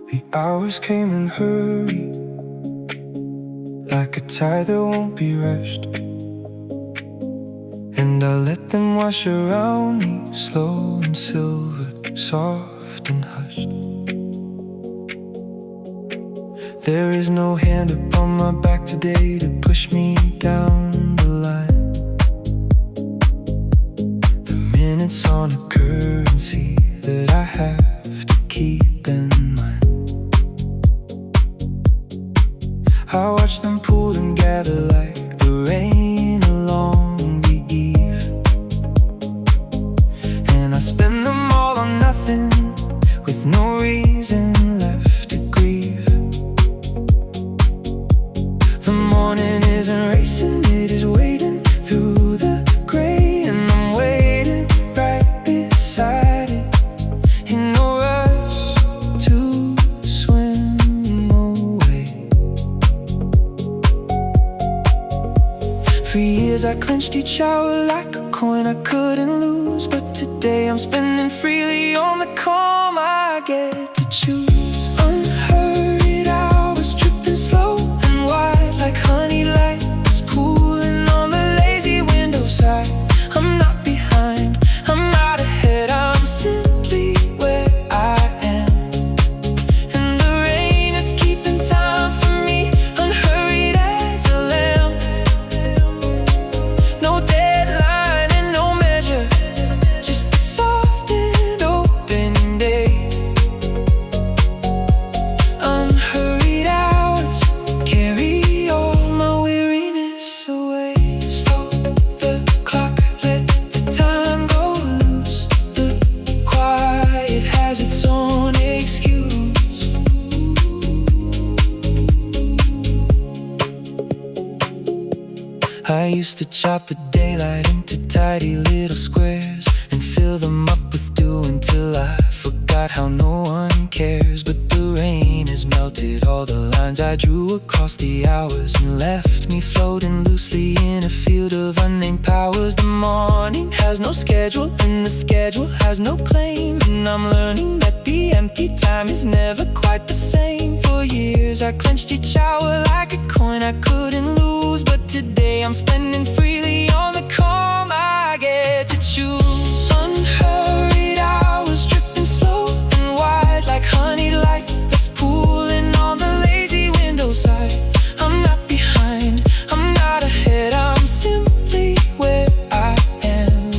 The hours came and hurried, like a tide that won't be rushed. And I let them wash around me, slow and silvered, soft and hushed. There is no hand upon my back today to push me down the line. The minutes on a currency that I have to keep in mind. I watch them pool and gather like the rain along the eve, and I spend them all on nothing, with no reason left to grieve. The morning isn't racing, it is waiting through the gray, and I'm waiting right beside it, in no rush to swim away. For years I clenched each hour like a coin I couldn't lose, but today I'm spending freely on the calm I get to choose. Unhurried hours, dripping slow and wide, like honey lights pooling on the lazy window side. I'm not behind, I'm not ahead, I'm simply where I am. And the rain is keeping time for me, unhurried as a lamb. No deadline and no measure, just the soft and open day. Unhurried hours carry all my weariness away. Stop the clock, let the time go loose. The quiet has its own excuse. I used to chop the daylight into tidy little squares and fill them up with dew until I forgot how no one cares. But the rain has melted all the lines I drew across the hours and left me floating loosely in a field of unnamed powers. The morning has no schedule and the schedule has no claim, and I'm learning that the empty time is never quite the same. For years I clenched each hour like a coin I couldn't lose, but today I'm spending freely on the calm I get to choose. Unhurried hours, dripping slow and wide, like honey light that's pooling on the lazy window side. I'm not behind, I'm not ahead, I'm simply where I am.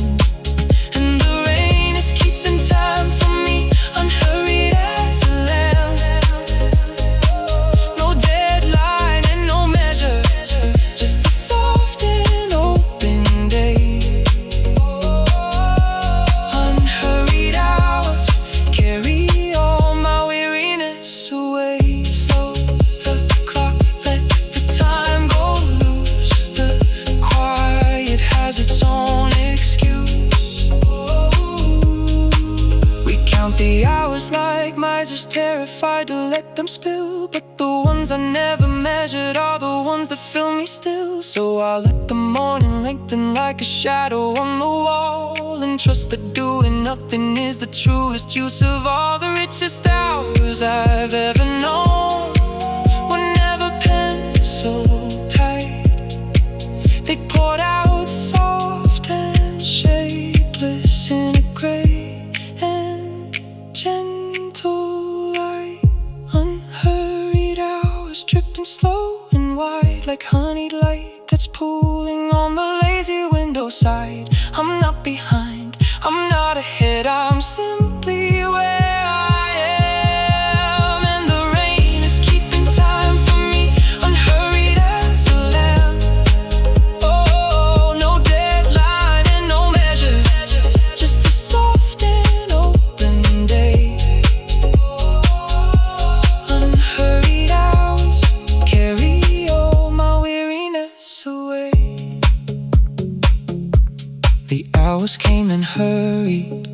And the rain is keeping time for me, unhurried as a lamb. No deadline and no measure, just the soft and open day. Unhurried hours carry all my weariness away. Slow the clock, let the time go loose. The quiet has its own excuse. We count the hours like misers, terrified to let them spill, but the ones I never measured are the ones that fill me still. So I'll let the morning lengthen like a shadow on the wall, and trust that doing nothing is the truest use of all the richest hours I've ever known. Were never penned so tight, they poured out soft and shapeless in a gray and gentle light. Unhurried hours, dripping slow and wide, like honeyed light that's pooling on the lazy window side. I'm not behind, I'm not ahead, I'm simply where I am. And the rain is keeping time for me, unhurried as a lamb. Oh, no deadline and no measure, just the soft and open day. Unhurried hours carry all my weariness away. The hours came and hurried,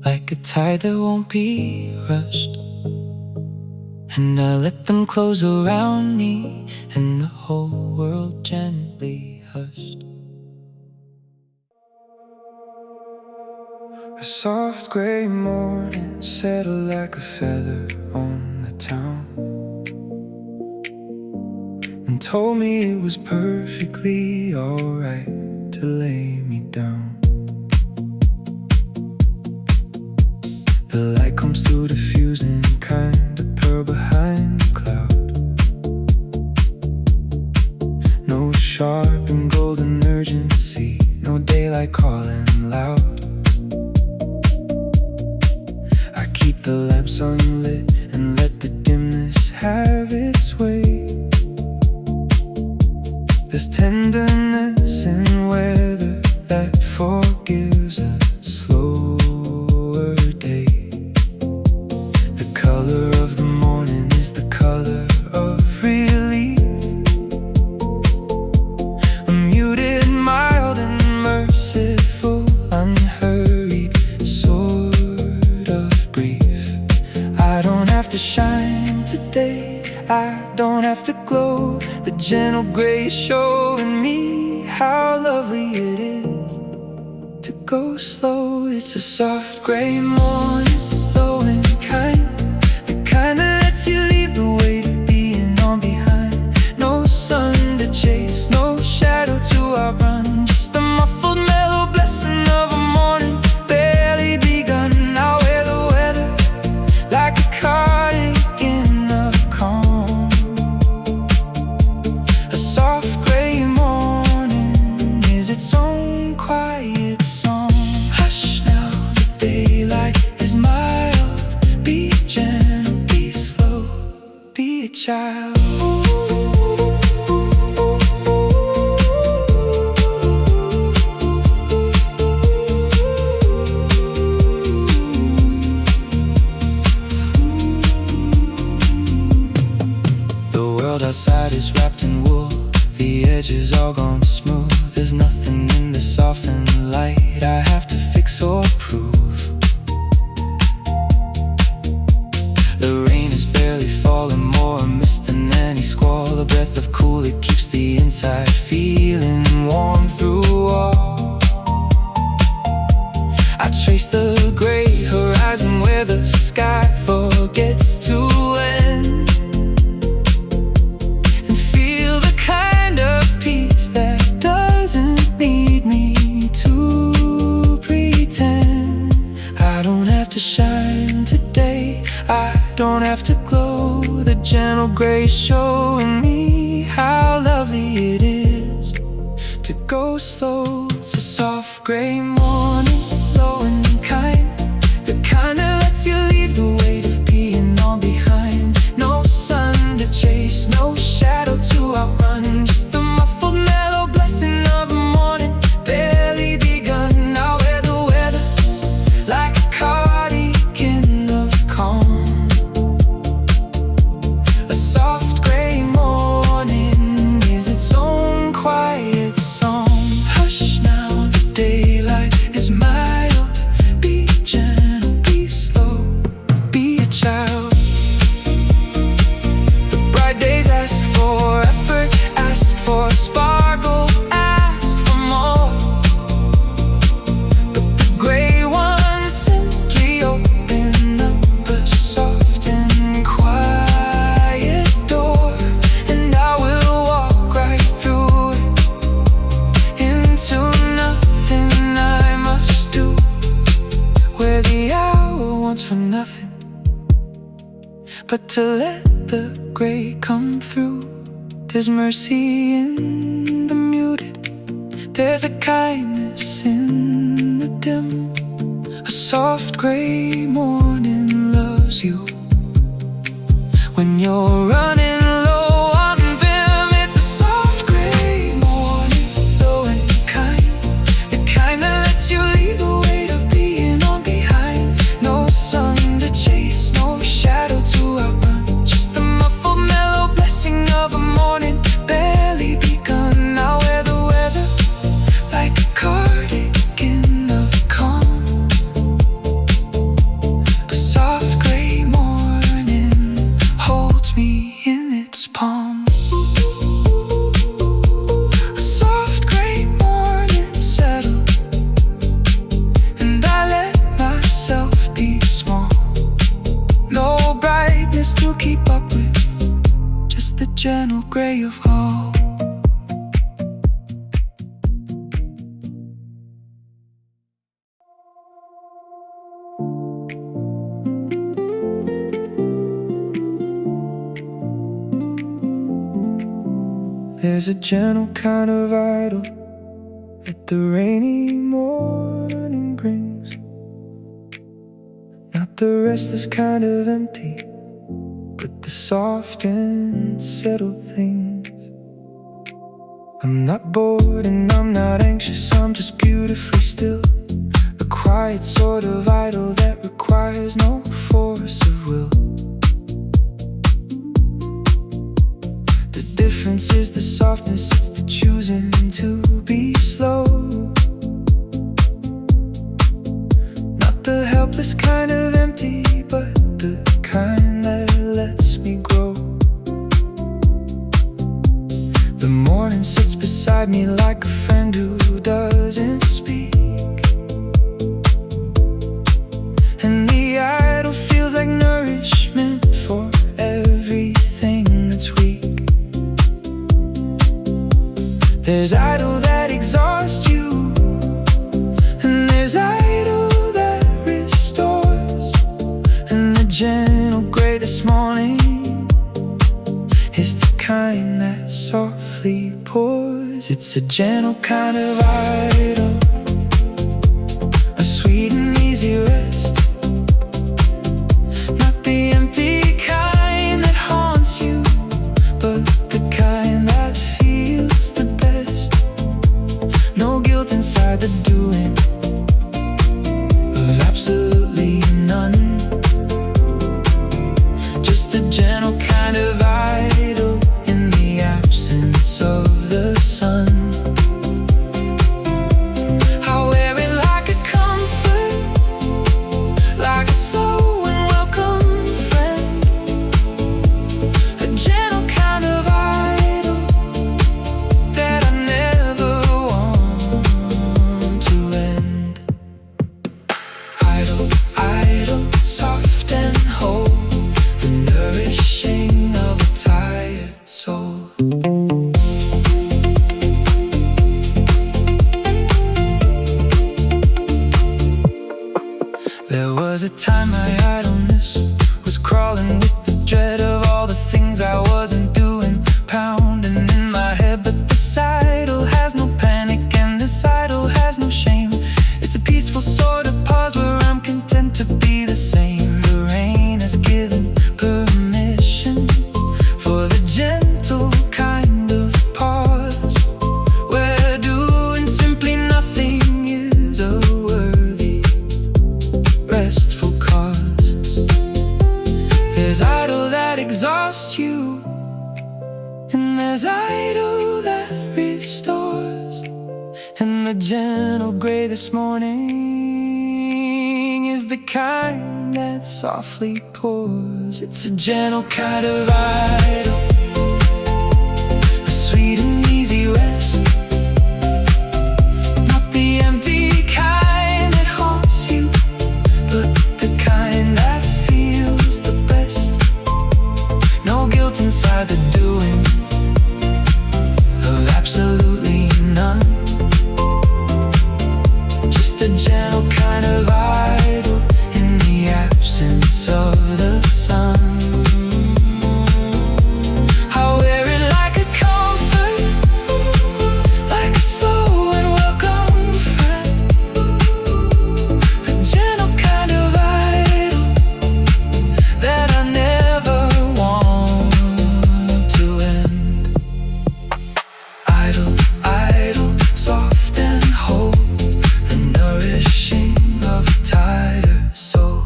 like a tide that won't be rushed. And I let them close around me, and the whole world gently hushed. A soft gray morning settled like a feather on the town and told me it was perfectly alright to lay me down. The light comes through the fusing kind of pearl behind the cloud. No sharp and golden urgency, no daylight calling loud. I keep the lamps unlit and let the dimness have its way. There's tenderness in weather that forgives a slower day. The color of the morning is the color of relief. A muted, mild and merciful, unhurried, sort of brief. I don't have to shine today, I don't have to glow. The gentle gray is showing me how lovely it is to go slow. It's a soft gray morning, low and kind, the kind that lets you leave the weight of being on behind. No sun to chase, no shadow to outrun, just the muffled mellow blessing of a morning barely begun. I wear the weather like a cardigan of calm. A soft gray morning is its own quiet song. Hush now, the daylight is mild. Be gentle, be slow, be a child. The world outside is wrapped in wool, the edges all gone smooth. There's nothing in the softened light I have to fix or prove. The rain is barely falling, more a mist than any squall. A breath of cool, it keeps the inside feeling warm through all. I trace the gray horizon where the sky forgets to end, and feel the kind of peace that doesn't need me to pretend. I don't have to shine today, I don't have to glow. The gentle gray showing me how lovely it is to go slow. It's a soft gray morning, low and kind, the kind that lets you leave the weight of being on behind. No sun to chase, no shadow to outrun, just the muffled mellow blessing of a morning barely begun. I wear the weather like a cardigan of calm. A soft gray morning is its own quiet song. Hush now, the daylight is mild. Be gentle, be slow, be a child. The bright days ask for effort, ask for sparkle, ask for more. But the gray ones simply open up a soft and quiet door, and I will walk right through it into nothing I must do. Where the hour wants for nothing but to let the gray come through. There's mercy in the muted, there's a kindness in the dim. A soft gray morning loves you when you're running low on vim. It's a soft gray morning, low and kind, the kind that lets you leave the weight of being on behind. No sun to chase, no shadow to outrun, just the muffled mellow blessing of a morning barely begun. I wear the weather like a cardigan of calm. A soft gray morning holds me in gentle gray of all. There's a gentle kind of idle that the rainy morning brings, not the restless kind of empty, but the soft and settled things. I'm not bored and I'm not anxious, I'm just beautifully still, a quiet sort of idle that requires no force of will. The difference is the softness, it's the choosing to be slow, not the helpless kind of empty, but the kind that lets me grow. The morning sits beside me like a friend who doesn't speak, and the idle feels like nourishment for everything that's weak. There's idle that exhausts you, and there's idle that restores, and the gentle gray this morning is the kind that softly pours. It's a gentle kind of idle, a sweet and easy rest, not the empty kind that haunts you, but the kind that feels the best. No guilt inside the doing of absolutely none, just a gentle kind of idle in the absence of the sun. I wear it like a comfort, like a slow and welcome friend, a gentle kind of idle that I never want to end. Idle, idle, soft and whole, the nourishing of a tired soul. There was a time my idleness was crawling with the dread of all the things I wasn't doing, pounding in my head. But this idle has no panic and this idle has no shame. It's a peaceful sort of pause where I'm content to be the same. The rain has given permission for the gentle kind of pause, where doing simply nothing is a worthy, restful cause. There's idle that exhausts you, and there's idle that restores, and the gentle gray this morning is the kind that softly pours. It's a gentle kind of idle, a sweet and easy rest, not the empty kind that haunts you, but the kind that feels the best. No guilt inside the doing of absolutely none, just a gentle kind of idle in the absence of the sun. I wear it like a comfort, like a slow and welcome friend, a gentle kind of idle that I never want to end. Idle, idle, soft and whole, the nourishing of a tired soul.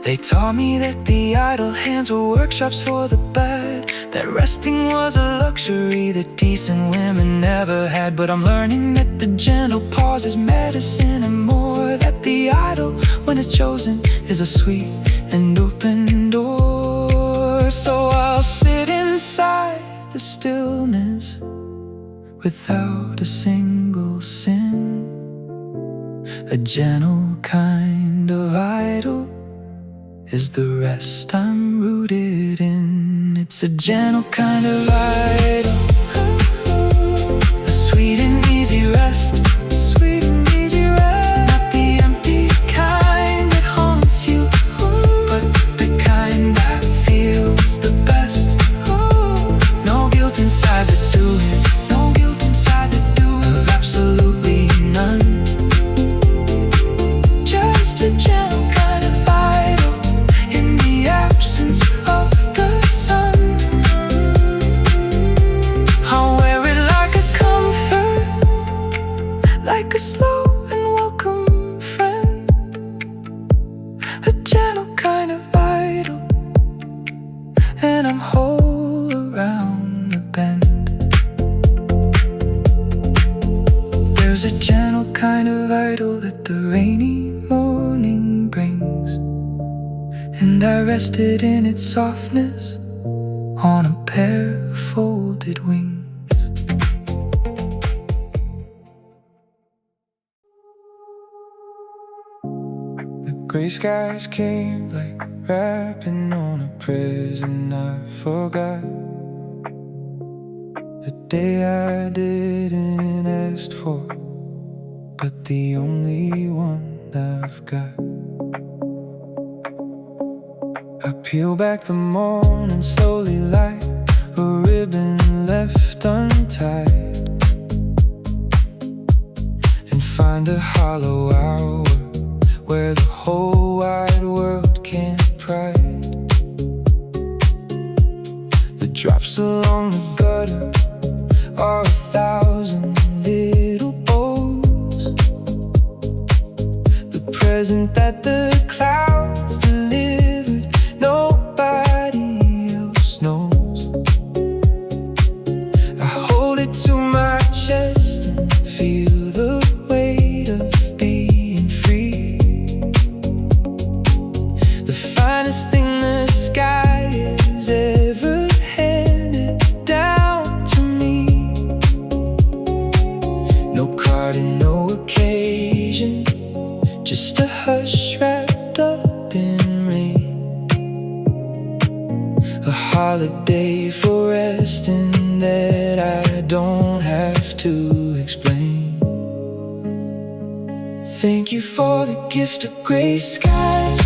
They taught me that the idle hands were workshops for the bad, that resting was a luxury that decent women never had. But I'm learning that the gentle pause is medicine and more, that the idle, when it's chosen, is a sweet and open door. So I'll sit inside the stillness without a single sin, a gentle kind of idle is the rest I'm rooted in. It's a gentle kind of idol, a sweet and easy rest. Sweet and easy rest. Not the empty kind that haunts you, but the kind that feels the best. No guilt inside the doing, no guilt inside the doing of absolutely none. Just a gentle kind of idol in the absence of the sun. I'll wear it like a comfort, like a slow and welcome friend. A gentle kind of idol, and I'm whole around the bend. There's a gentle kind of idol that the rainy morning brings, and I rested in its softness on a pair of folded wings. The gray skies came like rapping on a prison I forgot. The day I didn't ask for, but the only one I've got. I peel back the morning slowly like a ribbon left untied, and find a hollow hour where the whole wide world can't pride. The drops along the gutter are 1,000 little bows, the present that the clouds delivered, nobody else knows. I hold it to my chest and feel the weight of being free. The finest thing the sky has ever handed down to me. No card and no occasion, just a hush wrapped up in rain. A holiday for resting that I don't have to explain. Thank you for the gift of gray skies,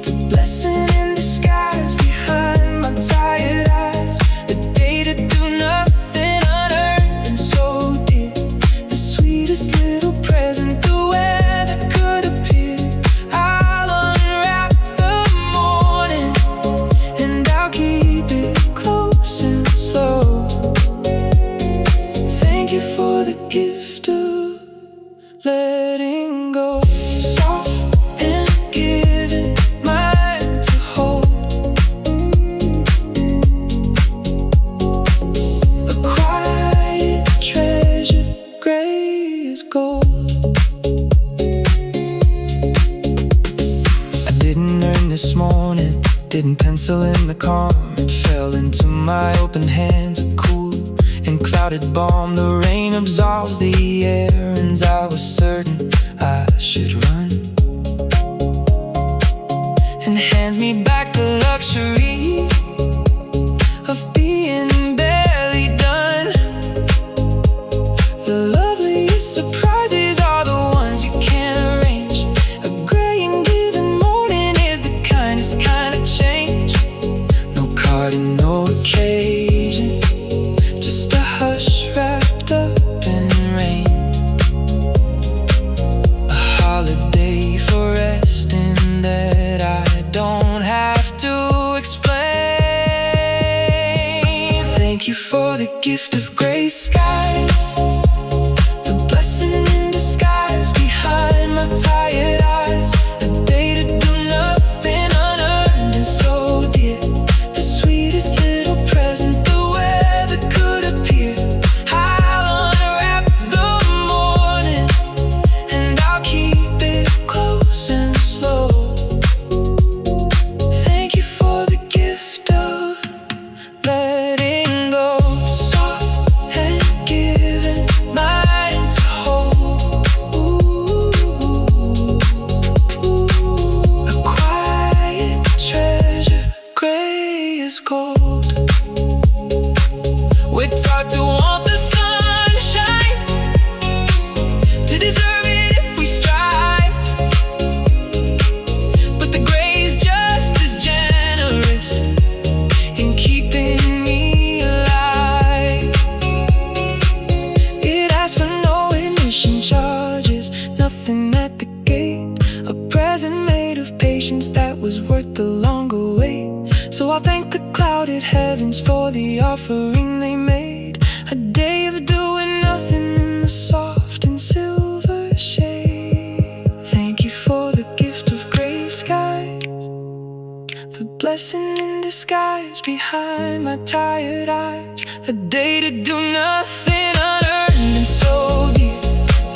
the blessing in disguise behind my tired eyes. The day to do nothing unearned and so dear, the sweetest little present the weather could appear. I'll unwrap the morning and I'll keep it close and slow. Thank you for the gift of letting go, soft and giving, mine to hold. A quiet treasure, gray as gold. I didn't earn this morning, didn't pencil in the calm. It fell into my open hands, a cool and clouded balm. The rain absolves the errands I was certain I should run, and hands me back the luxury of being barely done. The loveliest surprises are the ones you can't arrange. A gray and giving morning is the kindest kind of change. No card and no occasion, just a hush wrapped up in rain. A holiday for resting that I don't have to explain. Thank you for the gift of gray skies, the blessing in disguise behind my tired eyes. A day to do nothing unearned and so dear, the sweetest little present the weather could appear. I'll unwrap the morning and I'll keep it close and slow. Thank you for the gift of letting go, soft and give. made of patience that was worth the longer wait. So I'll thank the clouded heavens for the offering they made. A day of doing nothing in the soft and silver shade. Thank you for the gift of gray skies, the blessing in disguise behind my tired eyes. A day to do nothing, unearned and so dear,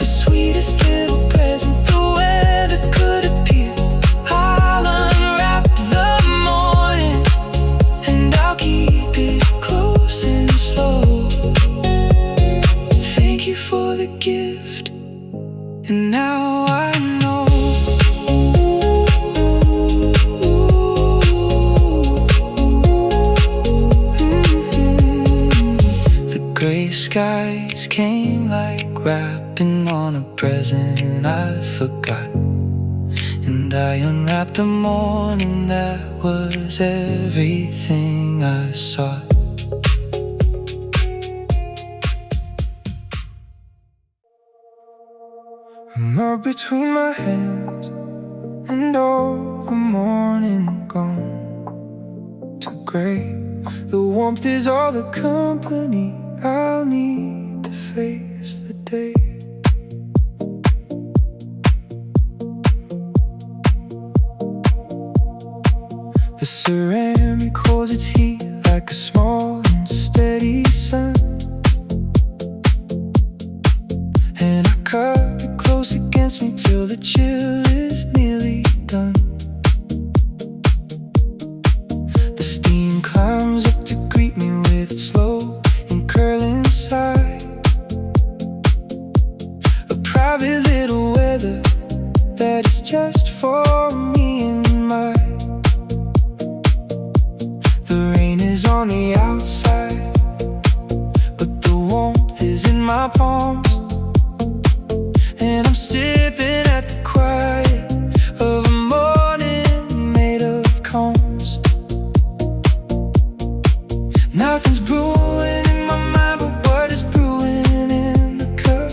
the sweetest little present the weather could appear. I'll unwrap the morning and I'll keep it close and slow. Thank you for the gift, and now I know. Gray skies came like wrapping on a present I forgot, and I unwrapped the morning that was everything I sought. A mug between my hands and all the morning gone to gray. The warmth is all the company I'll need to face the day. The ceramic holds its heat like a small and steady sun, and I cup it close against me till the chill is nearly done. The steam climbs up to greet me with its slow and curling sigh. A private little weather that is just for me and my. The rain is on the outside, but the warmth is in my palms, and I'm sipping at the quiet of a morning made of calms. Nothing's brewing in my mind but what is brewing in the cup.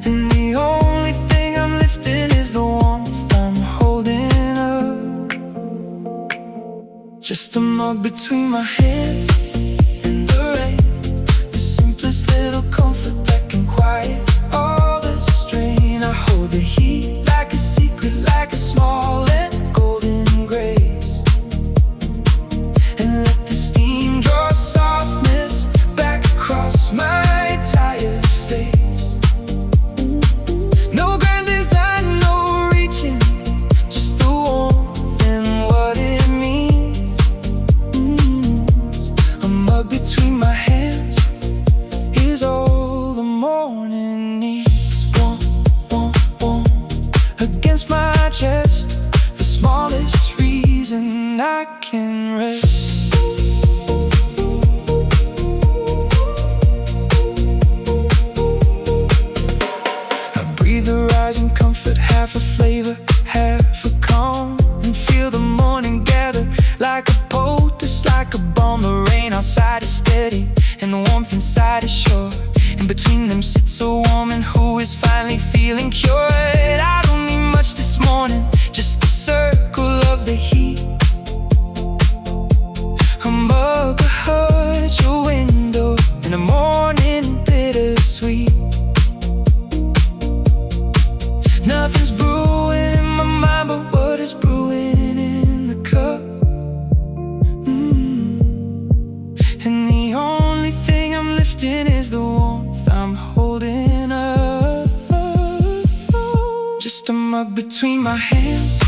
And the only thing I'm lifting is the warmth I'm holding up. Just a mug between my hands and the rain, the simplest little comfort that can quiet all the strain. I hold the heat like a secret, like a small and golden grace, and let the steam draw softness back across my tired face. No grand design, no reaching, just the warmth and what it means. A mug between my hands is all the morning needs. Warm, warm, warm against my chest, the smallest reason I can rest. I breathe the rising comfort, half a flavor, half a calm, and feel the morning gather like a poultice, like a bomb. The rain outside is steady and the warmth inside is sure. In between them sits a woman who is finally feeling cured. I don't need much this morning, just the circle of the heat. A mug, a hut, your window, in the morning bittersweet. Nothing's brewing in my mind but what is brewing in the cup. And the only thing I'm lifting is the warmth I'm holding up. Just a mug between my hands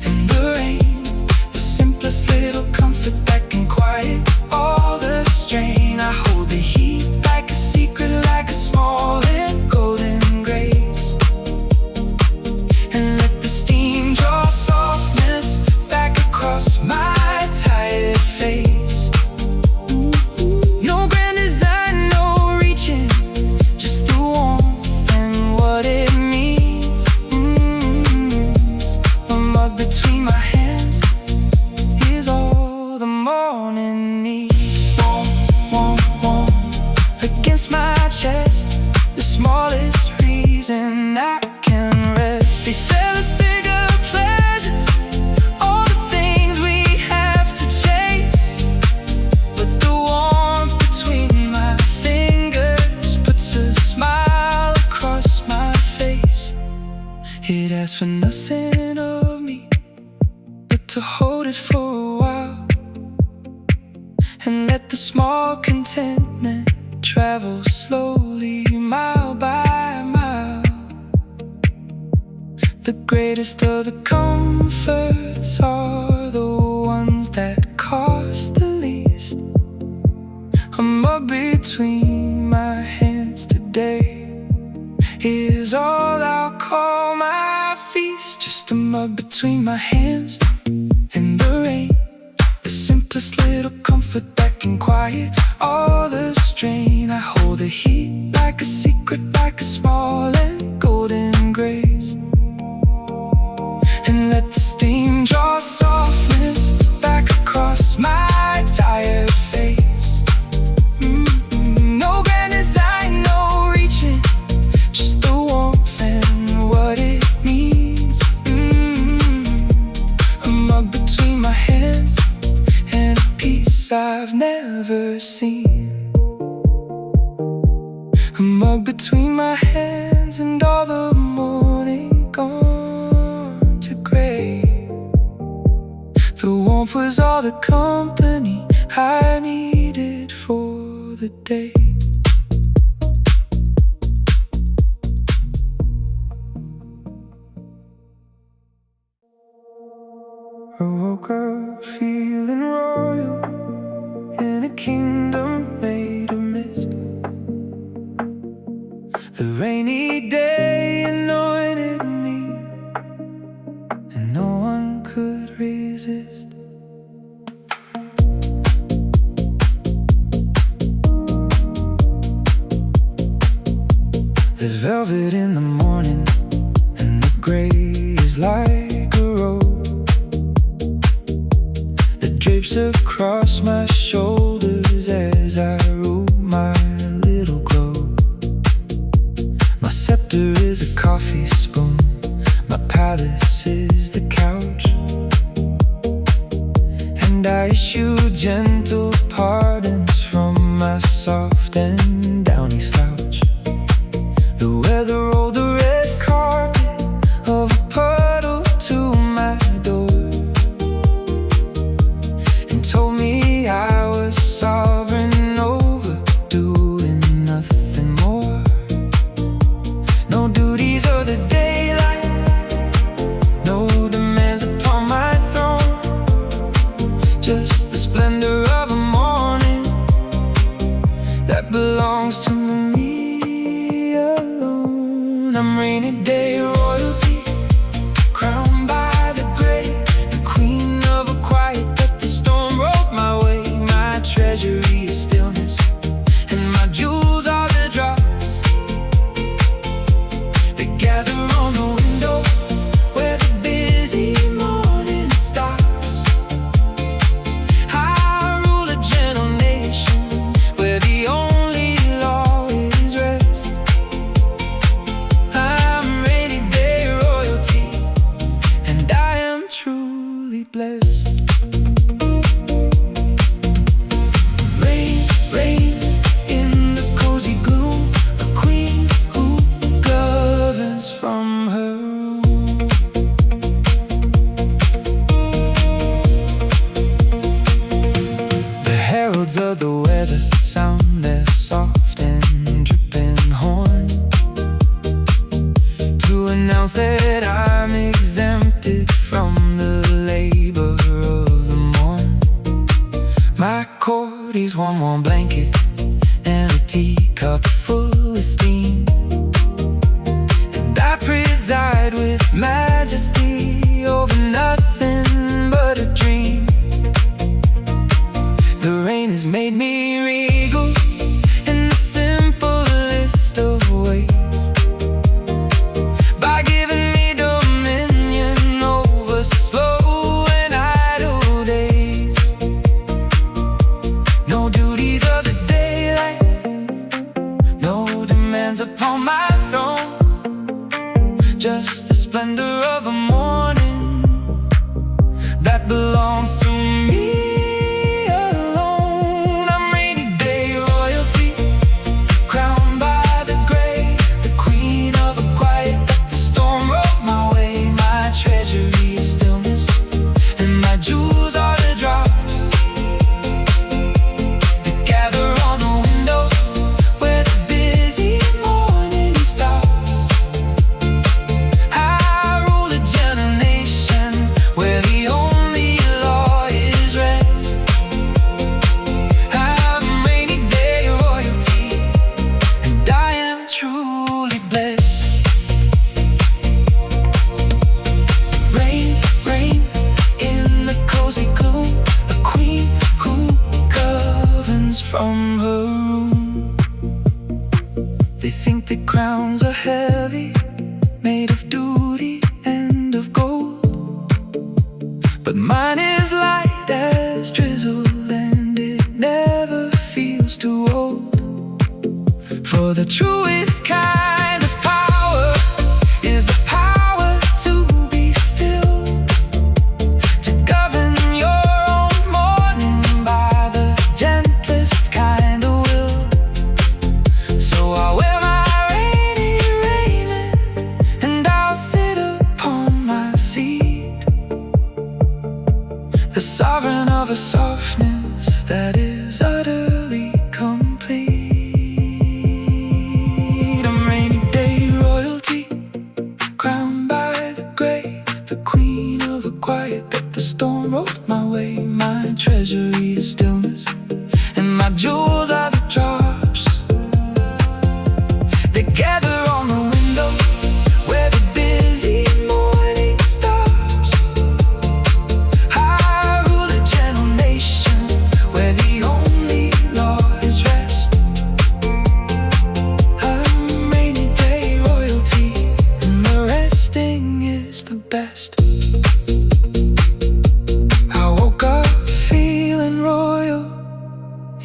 and the rain, the simplest little comfort that can quiet all the strain. I hold the heat like a secret, like a small and golden grace, and let the steam draw softness back across my tired face. No grand design, no reaching, just the warmth and what it means. A It asks for nothing of me but to hold it for a while and let the small contentment travel slowly, mile by mile. The greatest of the comforts are the ones that cost the least. A mug between my hands today is all I'll call my feast. Just a mug between my hands in the rain, the simplest little comfort that can quiet all the strain. I hold the heat like a secret, like a small and golden grace, and let the steam draw softness back across my tired face. No grand design, no reaching, just the warmth and what it means. A mug between my hands and a peace I've never seen. A mug between my hands and all the morning gone to gray. The warmth was all the company I needed for the day. I woke up feeling royal in a kingdom made of mist. The rainy day anointed me, and no one could resist. There's velvet in the morning, and the gray is like a robe that drapes across my shoulders as I roll my little globe. My scepter is a coffee spoon, my palace is the couch, and I issue gentle pardons from my soft and downy slouch. The weather rolled the red carpet of a puddle to my door and told me I was sovereign over doing nothing more. No duties of the daylight, no demands upon my throne, just the splendor of a morning that belongs to me alone. I'm rainy day royalty, crowned by the gray, the queen of a quiet that the storm rolled my way. My treasury is stillness, and my jewels are the drops that gather on the window where the busy morning stops. I rule a gentle nation where the only law is rest. I'm rainy day royalty, and I am truly blessed. Rain, rain in the cozy gloom, a queen who governs from her room. The heralds of the weather sound their soft and dripping horn to announce that I'm exempted from the labor of the morn. My court is one warm blanket and a teacup full of steam, and I preside with majesty over nothing but a dream. The rain has made me regal in the simplest of ways by giving me dominion over slow and idle days. No duties of the daylight, no demands upon my throne, just the splendor of a morning that belongs to me alone. I'm rainy day royalty, crowned by the gray, the queen of a quiet that the storm rolled my but mine is light as drizzle, and it never feels too old. For the truest kind of power is the power to be still, to govern your own morning by the gentlest kind of will. So I'll wear my rainy raiment, and I'll sit upon my seat, the sovereign of a softness that is utterly complete. I'm rainy day royalty, crowned by the gray, the queen of a quiet that the storm rolled my way. My treasury is stillness, and my jewels are the drops. They gather on the window where the busy morning stops. I rule a gentle nation where the only law is rest. I'm rainy day royalty, and the resting is the best. I woke up feeling royal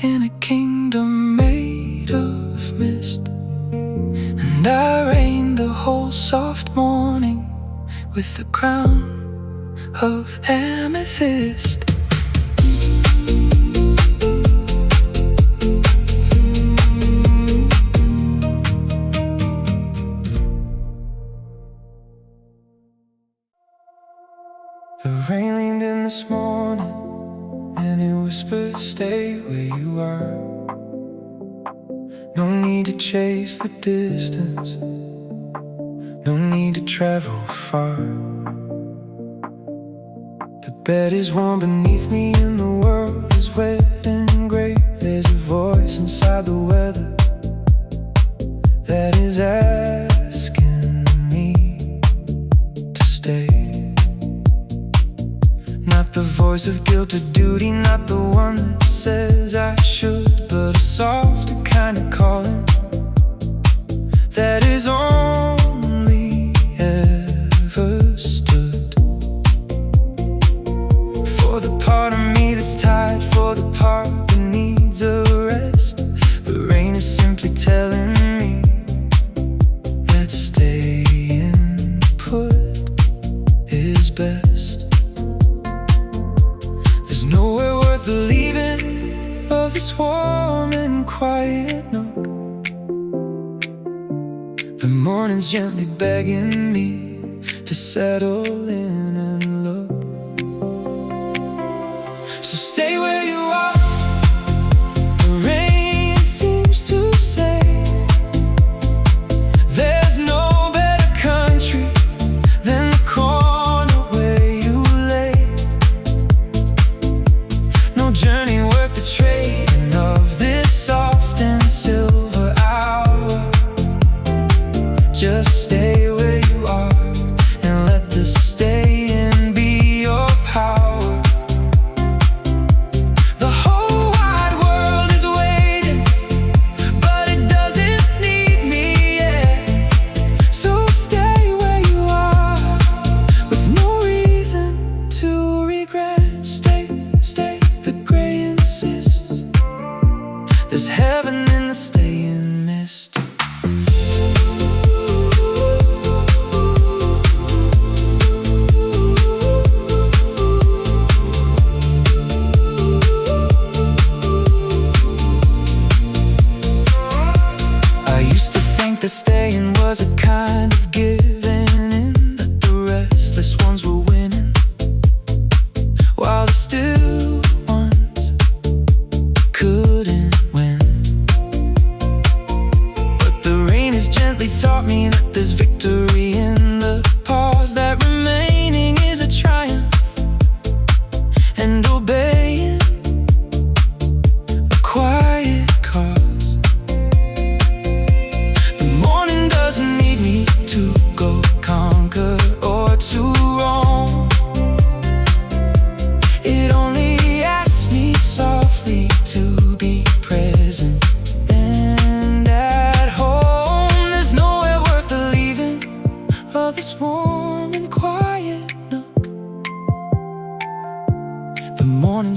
in a kingdom made of mist, and I reigned the whole soft morning with the crown of amethyst. The rain leaned in this morning, and it whispered, stay where you are. No need to chase the distance, no need to travel far. The bed is warm beneath me and the world is wet and gray. There's a voice inside the weather that is asking me to stay. Not the voice of guilt or duty, not the one that says I should, but a softer kind of calling that is only ever stood. For the part of me that's tired, for the part that needs a rest, the rain is simply telling me that staying put is best. There's nowhere worth the leaving of this warm and quiet nook. The morning's gently begging me to settle in and look. So stay where you are, the rain seems to say. There's no better country than the corner where you lay. No journey worth the trading of this soft and silver hour. Just stay where you are and let the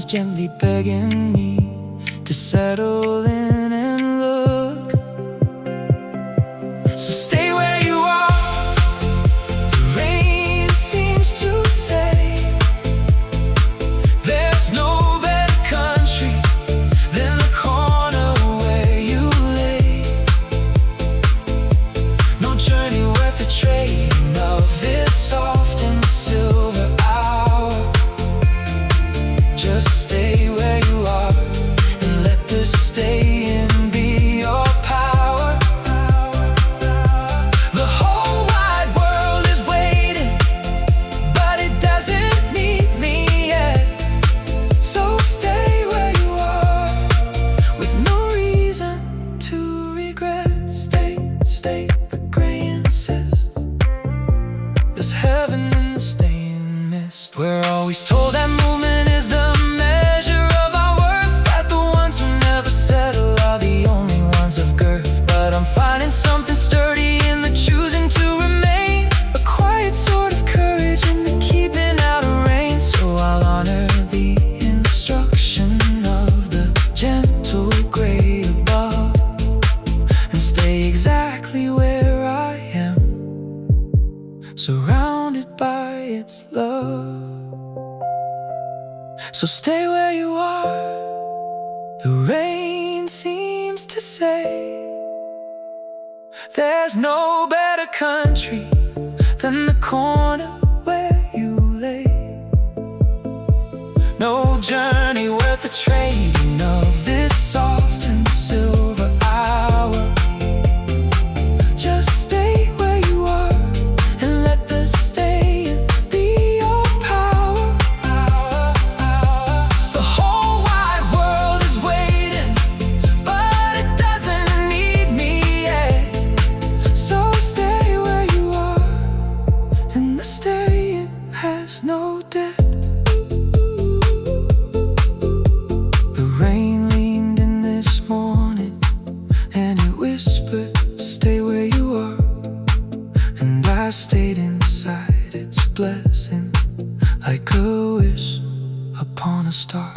is gently begging me to settle in and look. So stay where you are, the rain seems to say. There's no better country than the corner where you lay. No journey worth the trading of this soft and silver hour. Just stay where you are and let the staying be your power. The whole wide world is waiting, but it doesn't need me yet. So stay where you are with no reason to regret. Stay, the gray insists. There's heaven in the staying mist. We're always told that movement is the measure of our worth, that the ones who never settle are the only ones of girth. But I'm finding something sturdy in the choosing to remain, a quiet sort of courage in the keeping out of rain. So I'll honor the instruction of the gentle gray above and stay exactly where I am, surrounded by its love. So stay where you are, the rain seems to say. There's no better country than the corner where you lay. No journey worth the trading of this soft and silver hour. Just stay where you are and let the staying be your power. The whole wide world is waiting, but it doesn't need me yet. So stay where you are and the staying has no debt. The rain leaned in this morning and it whispered, stay where you are. And I stayed inside its blessing, like a wish upon a star.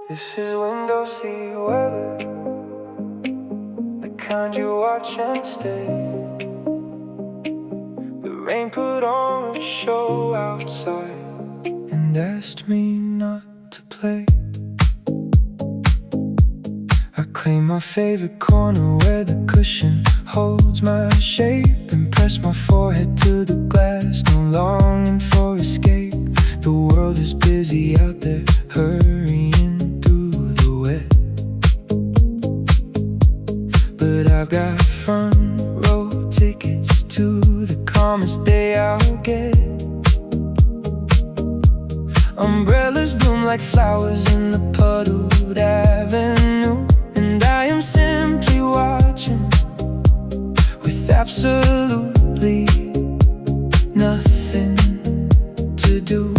This is window seat weather, the kind you watch and stay. The rain put on a show outside and asked me not to play. I claim my favorite corner where the cushion holds my shape and press my forehead to the glass, no longing for escape. The world is busy out there, hurrying through the wet, but I've got front row tickets to the calmest day I'll get. Umbrellas bloom like flowers in the puddled avenue, and I am simply watching with absolutely nothing to do.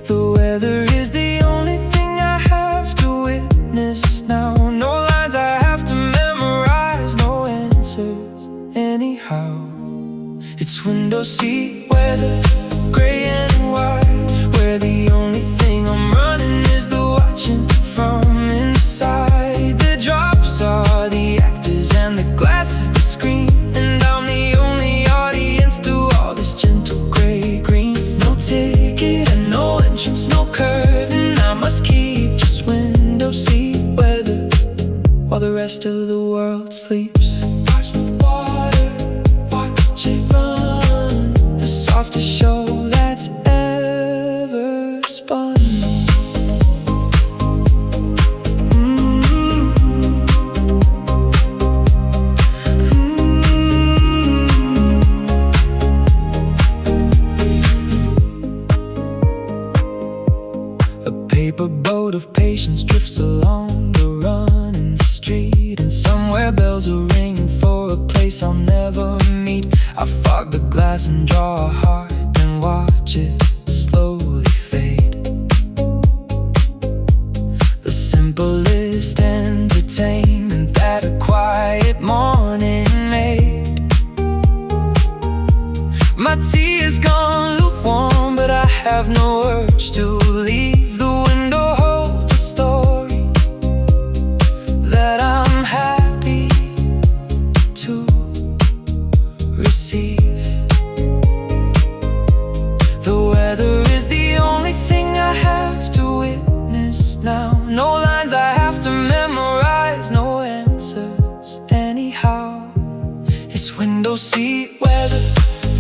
The weather is the only thing I have to witness now. No lines I have to memorize, no answers anyhow. It's window seat weather, gray and white, where the only thing I'm running is the watching from inside. The drops are the actors and the glass is the screen, and I'm the only audience to all this gentle gray green. No ticket and no entrance, no curtain, I must keep just window seat weather while the rest of the world sleeps. Watch the water, watch it run, the softest show that's ever spun. A paper boat of patience drifts along the running street, and somewhere bells are ringing for a place I'll never meet. I fog the glass and draw a heart and watch it slowly fade. The simplest entertainment that a quiet morning made. window seat weather,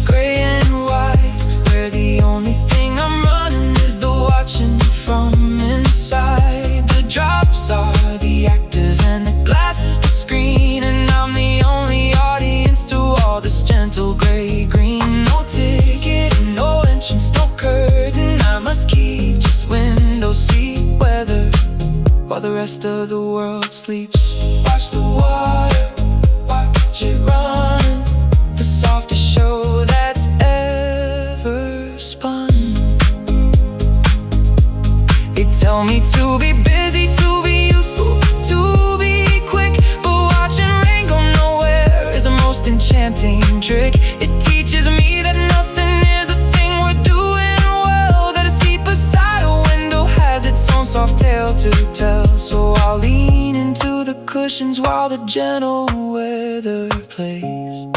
gray and white, where the only thing I'm running is the watching from inside. The drops are the actors and the glass is the screen, and I'm the only audience to all this gentle gray-green. No ticket, no entrance, no curtain, I must keep just window seat weather while the rest of the world sleeps. Watch the water, watch it run, the softest show that's ever spun. They tell me to be busy, to be useful, to be quick, but watching rain go nowhere is a most enchanting trick. It teaches me that nothing is a thing worth doing well, that a seat beside a window has its own soft tale to tell. So I'll lean into the cushions while the gentle weather plays.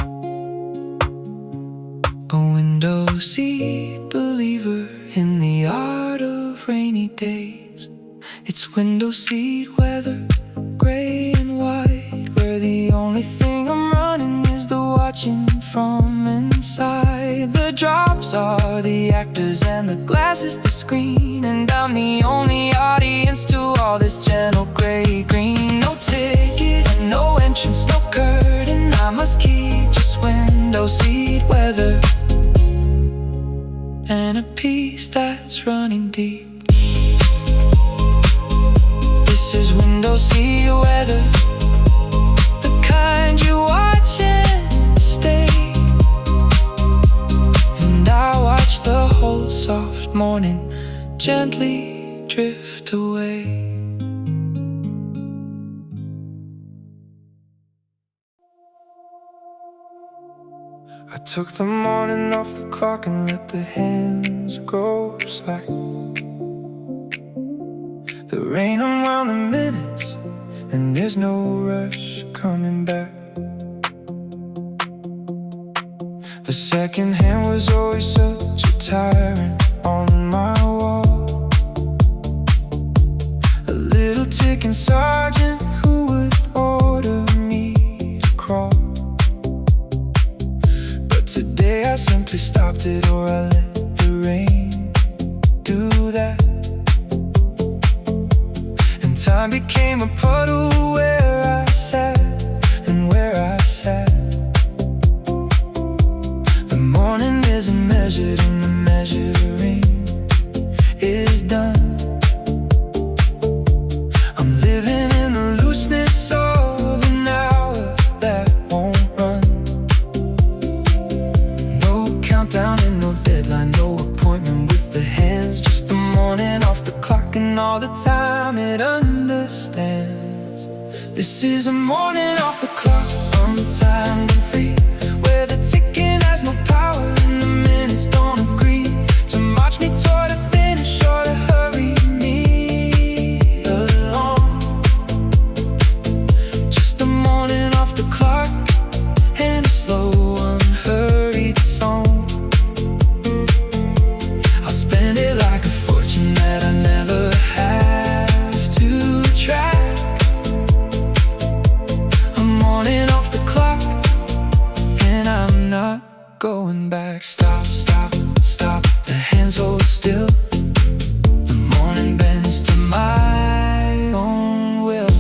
A window seat believer in the art of rainy days. It's window seat weather, gray and white, where the only thing I'm running is the watching from inside. The drops are the actors and the glass is the screen, and I'm the only audience to all this gentle gray-green. No ticket, no entrance, no curtain, I must keep just window seat weather and a piece that's running deep. This is window seat weather, the kind you watch and stay. And I watch the whole soft morning gently drift away. I took the morning off the clock and let the hands go slack. The rain around the minutes, and there's no rush coming back. The second hand was always such a tyrant on my wall. A little ticking sergeant who would order me to crawl. But today I simply stopped it, or I let the rain do that. And time became a puddle where I sat and where I sat. The morning isn't measured and the measuring is done. I'm living in the looseness of an hour that won't run. No countdown and no deadline, no appointment with the hands, just the morning off the clock and all the time it understands. This is a morning off the clock, untimed and free, where the ticking has no power and the minutes don't agree to march me toward a finish or to hurry me along. Just a morning off the clock and a slow, unhurried song. I'll spend it like a fortune that I never have to track. A morning off the clock and I'm not going back. Stop, stop, stop, the hands hold still. The morning bends to my own will.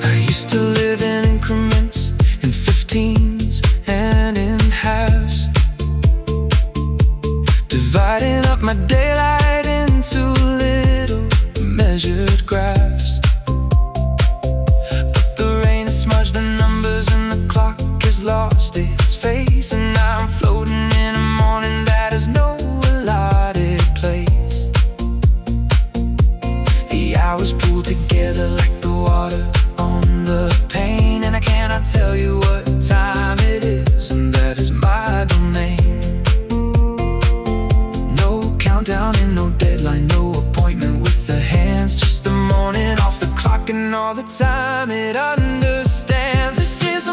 I used to live in increments, in 15s and in halves, dividing up my daylight into little measured graphs. But the rain has smudged the numbers and the clock has lost its face, and now I'm floating in a morning that has no allotted place. The hours pool together like the water on the pane, and I cannot tell you what time it is, and that is my domain. No countdown and no deadline, no appointment with the hands, just the morning off the clock and all the time it understands. This is a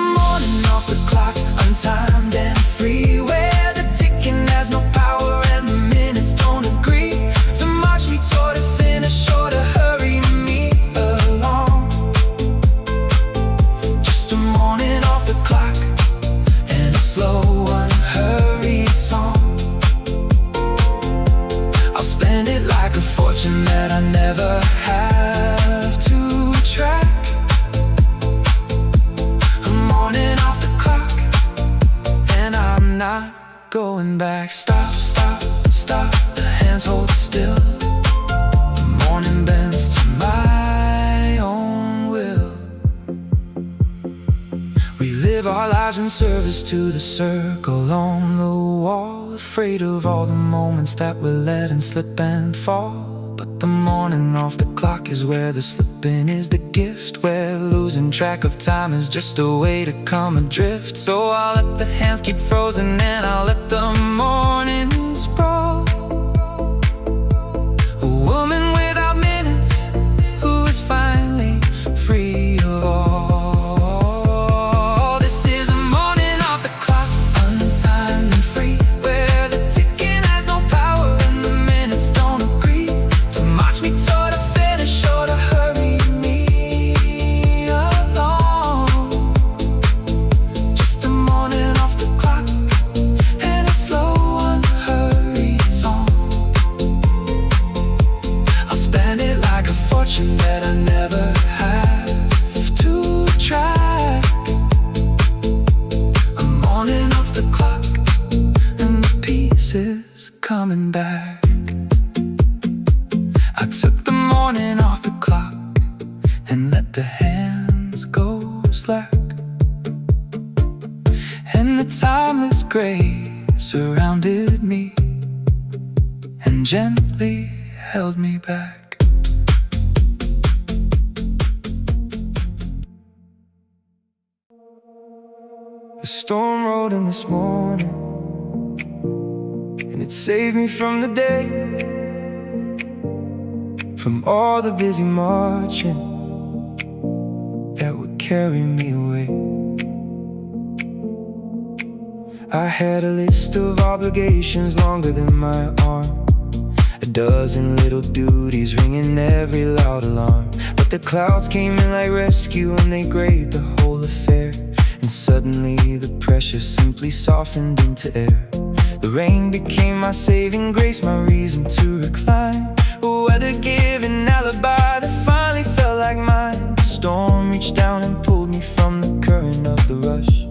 going back. Stop, stop, stop, the hands hold still. The morning bends to my own will. We live our lives in service to the circle on the wall, afraid of all the moments that we're letting slip and fall. But the morning off the clock is where the slipping is the gift, where losing track of time is just a way to come adrift. So I'll let the hands keep frozen and I'll let the morning sprawl. A woman without minutes who is finally free of all. This is a morning off the clock, untimed and free, where the ticking has no power and the minutes don't agree to march me toward a finish or to hurry me along. Just a morning off the clock and a slow unhurried song. I'll spend it like a fortune that I never have to track. A morning off the clock and the pieces coming back. I took the morning off the clock and let the hands go slack. And the timeless gray surrounded me and gently held me back. The storm rolled in this morning and it saved me from the day, from all the busy marching that would carry me away. I had a list of obligations longer than my arm, a dozen little duties ringing every loud alarm. But the clouds came in like rescue and they grayed the whole affair. And suddenly the pressure simply softened into air. The rain became my saving grace, my reason to recline, a weather-giving alibi that finally felt like mine. The storm reached down and pulled me from the current of the rush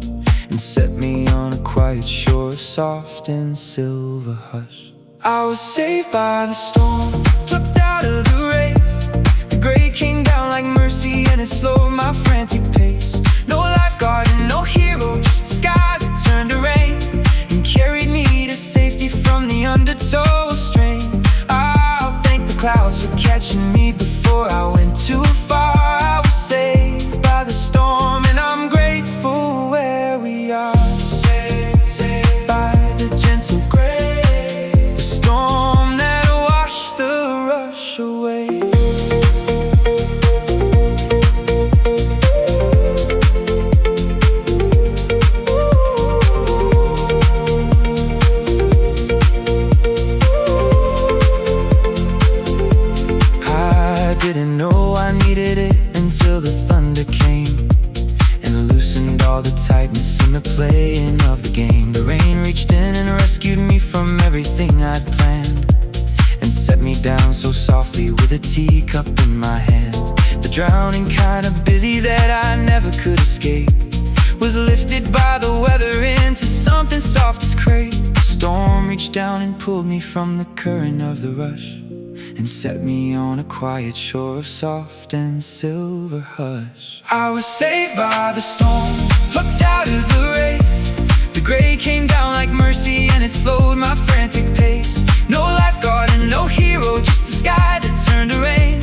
and set me on a quiet shore of soft and silver hush. I was saved by the storm, plucked out of the race. The gray came down like mercy and it slowed my frantic pace. No lifeguard and no hero, just a sky that turned to rain and carried me to safety from the undertow strain. I'll thank the clouds for catching me before I went too far. I was saved by the storm and I'm grateful where we are. Saved by the gentle gray, the storm that washed the rush away. Didn't know I needed it until the thunder came and loosened all the tightness in the playing of the game. The rain reached in and rescued me from everything I'd planned and set me down so softly with a teacup in my hand. The drowning kind of busy that I never could escape was lifted by the weather into something soft as crepe. The storm reached down and pulled me from the current of the rush and set me on a quiet shore of soft and silver hush. I was saved by the storm, plucked out of the race. The gray came down like mercy and it slowed my frantic pace. No lifeguard and no hero, just a sky that turned to rain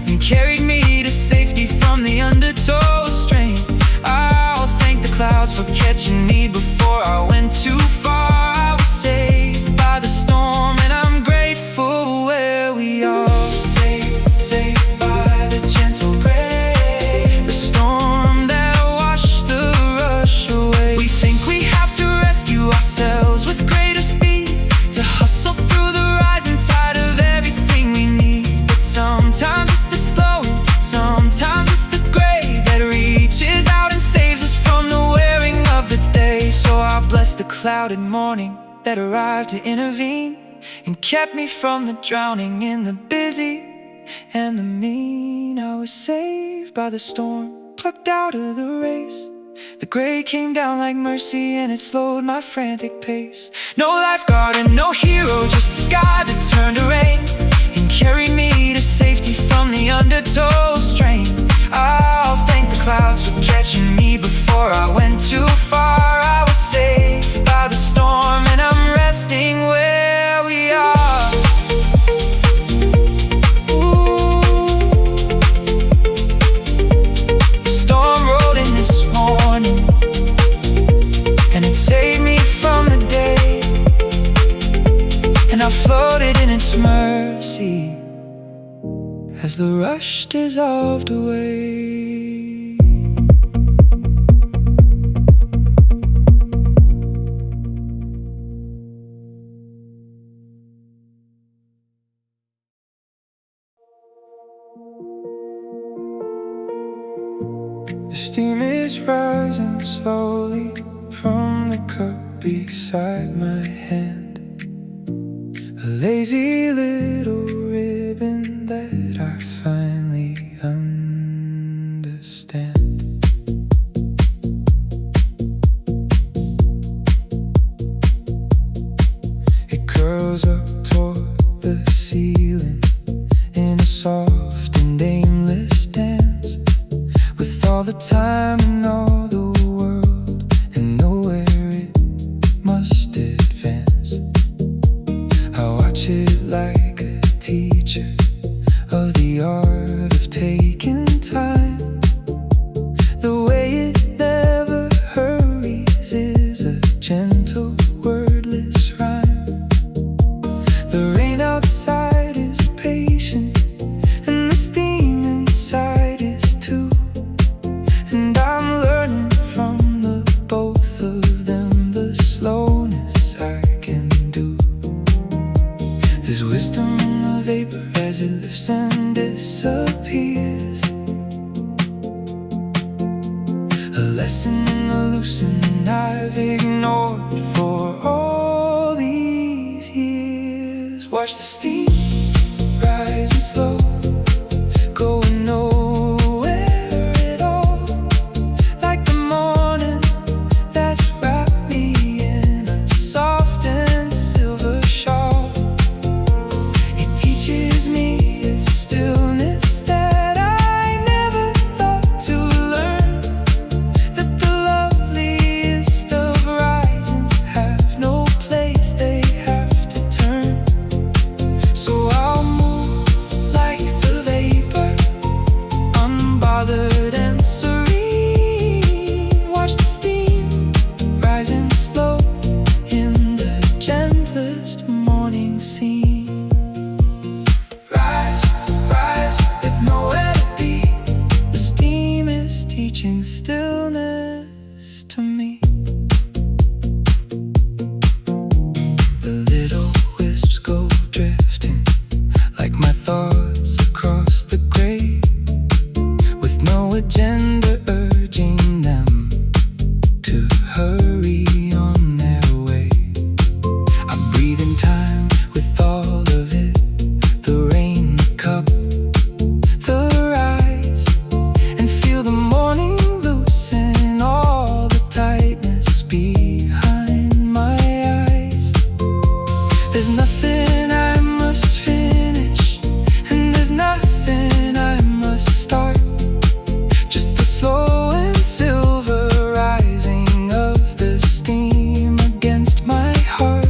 and carried me to safety from the undertow strain. I'll thank the clouds for catching me before I went too far. I was saved by the storm and I'm grateful where we are. Saved by the gentle gray, the storm that washed the rush away. We think we have to rescue ourselves with greater speed to hustle through the rising tide of everything we need. But sometimes it's the slowing, sometimes it's the gray that reaches out and saves us from the wearing of the day. So I bless the clouded morning that arrived to intervene and kept me from the drowning in the busy and the mean. I was saved by the storm, plucked out of the race. The gray came down like mercy and it slowed my frantic pace. No lifeguard and no hero, just a sky that turned to rain and carried me to safety from the undertow strain. I'll thank the clouds for catching me before I went too far. I was saved by the storm and I'm resting where we are. The storm rolled in this morning and it saved me from the day, and I floated in its mercy as the rush dissolved away. The steam is rising slowly from the cup beside my hand, a lazy little ribbon that I finally understand. It curls up toward the ceiling in a soft and aimless dance, with all the time and all the world and nowhere it must advance. I watch it like a teacher of the art of taking time. The way it never hurries is a gentle wordless rhyme. The rain outside is patient and the steam inside is too, and I'm learning from the both of them the slowness I can do. There's wisdom in the vapor as it lifts and disappears, a lesson in the loosening I've ignored for all these years. Watch the steam rising slow, going nowhere at all, like the morning that's wrapped me in a soft and silver shawl. It teaches me a stillness that I never thought to learn, that the loveliest of risings have no place they have to turn. So I'll move like the vapor, unbothered and serene. Watch the steam rising slow in the gentlest morning scene. Rise, rise with nowhere to be. The steam is teaching stillness to me. The little wisps go drifting like my thoughts across the gray, with no agenda urging them to hurry on their way. I breathe in time with all of it, the rain, the cup, the rise, and feel the morning loosen all the tightness behind my eyes. There's nothing I must finish, and there's nothing I must start, just the slow and silver rising of the steam against my heart.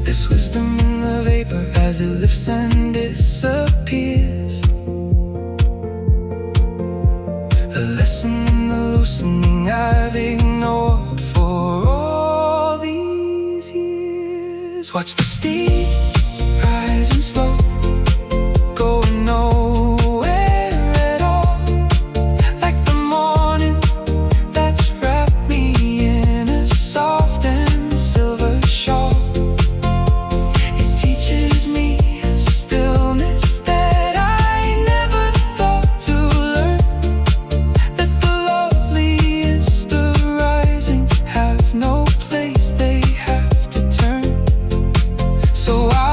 There's wisdom in the vapor as it lifts and disappears, a lesson in the loosening I've ignored for all these years. Watch the steam rising slow, going nowhere at all, like the morning that's wrapped me in a soft and silver shawl. It teaches me a stillness that I never thought to learn, that the loveliest of risings have no place they have to turn. So I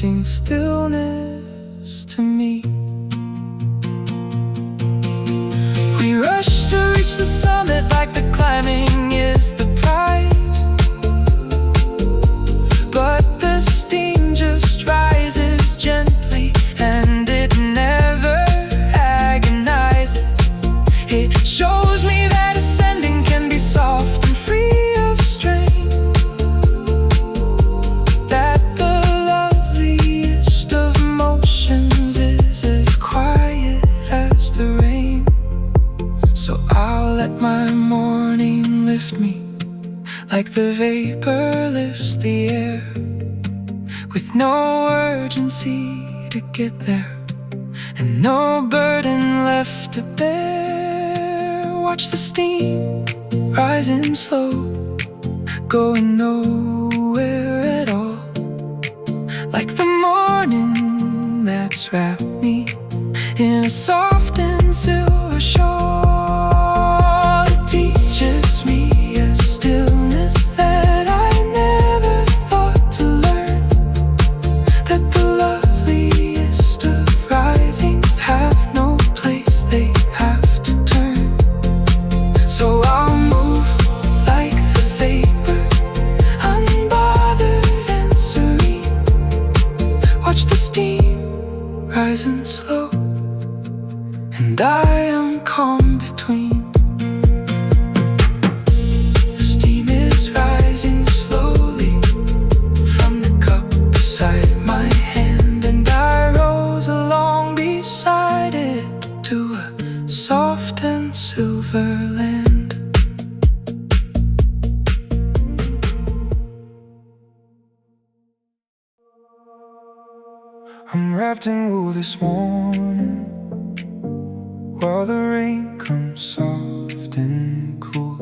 refreshing stillness to me. We rush to reach the summit like the climbing is the prize, but the steam just rises gently and it never agonizes. It shows me that ascending can be soft and free of strain, that the loveliest of motions is as quiet as the rain. So I'll let my morning lift me like the vapor lifts the air, with no urgency to get there and no burden left to bear. Watch the steam rising slow, going nowhere at all, like the morning that's wrapped me in a soft and silver shawl. It teaches me a stillness that I never thought to learn, that the loveliest of risings have no place they have to turn. So I'll move like the vapor, unbothered and serene. Watch the steam rising slow, and I am calm between. The steam is rising slowly from the cup beside my hand, and I rose along beside it to a soft and silver land. I'm wrapped in wool this morning, while the rain comes soft and cool,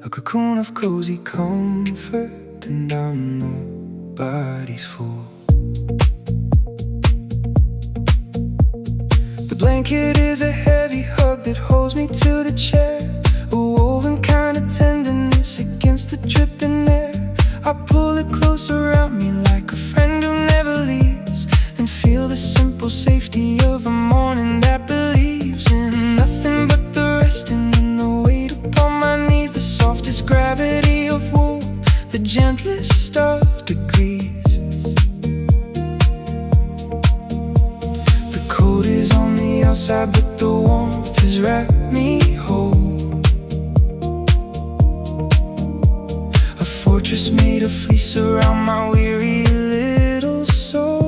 a cocoon of cozy comfort, and I'm nobody's fool. The blanket is a heavy hug that holds me to the chair, a woven kind of tenderness against the dripping air. I pull it close around me like a friend who never leaves, and feel the simple safety of a morning that believes in nothing but the resting and the weight upon my knees, the softest gravity of wool, the gentlest of degrees. The cold is on the outside, but the warmth has wrapped me whole, a fortress made of fleece around my weary little soul.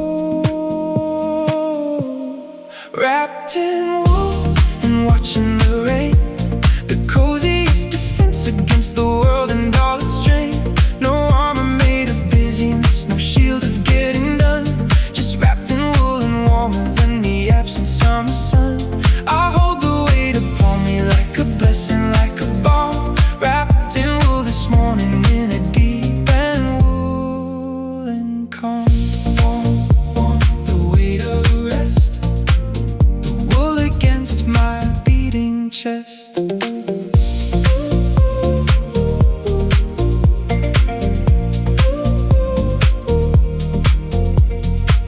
Wrapped in wool and watching the rain, the coziest defense against the world and all its strain. No armor made of busyness, no shield of getting done, just wrapped in wool and warmer than the absent summer sun. I hold the weight upon me like a blessing, like a balm, wrapped in wool this morning in a deep and woolen calm. Warm, warm, the weight of rest, the wool against my beating chest.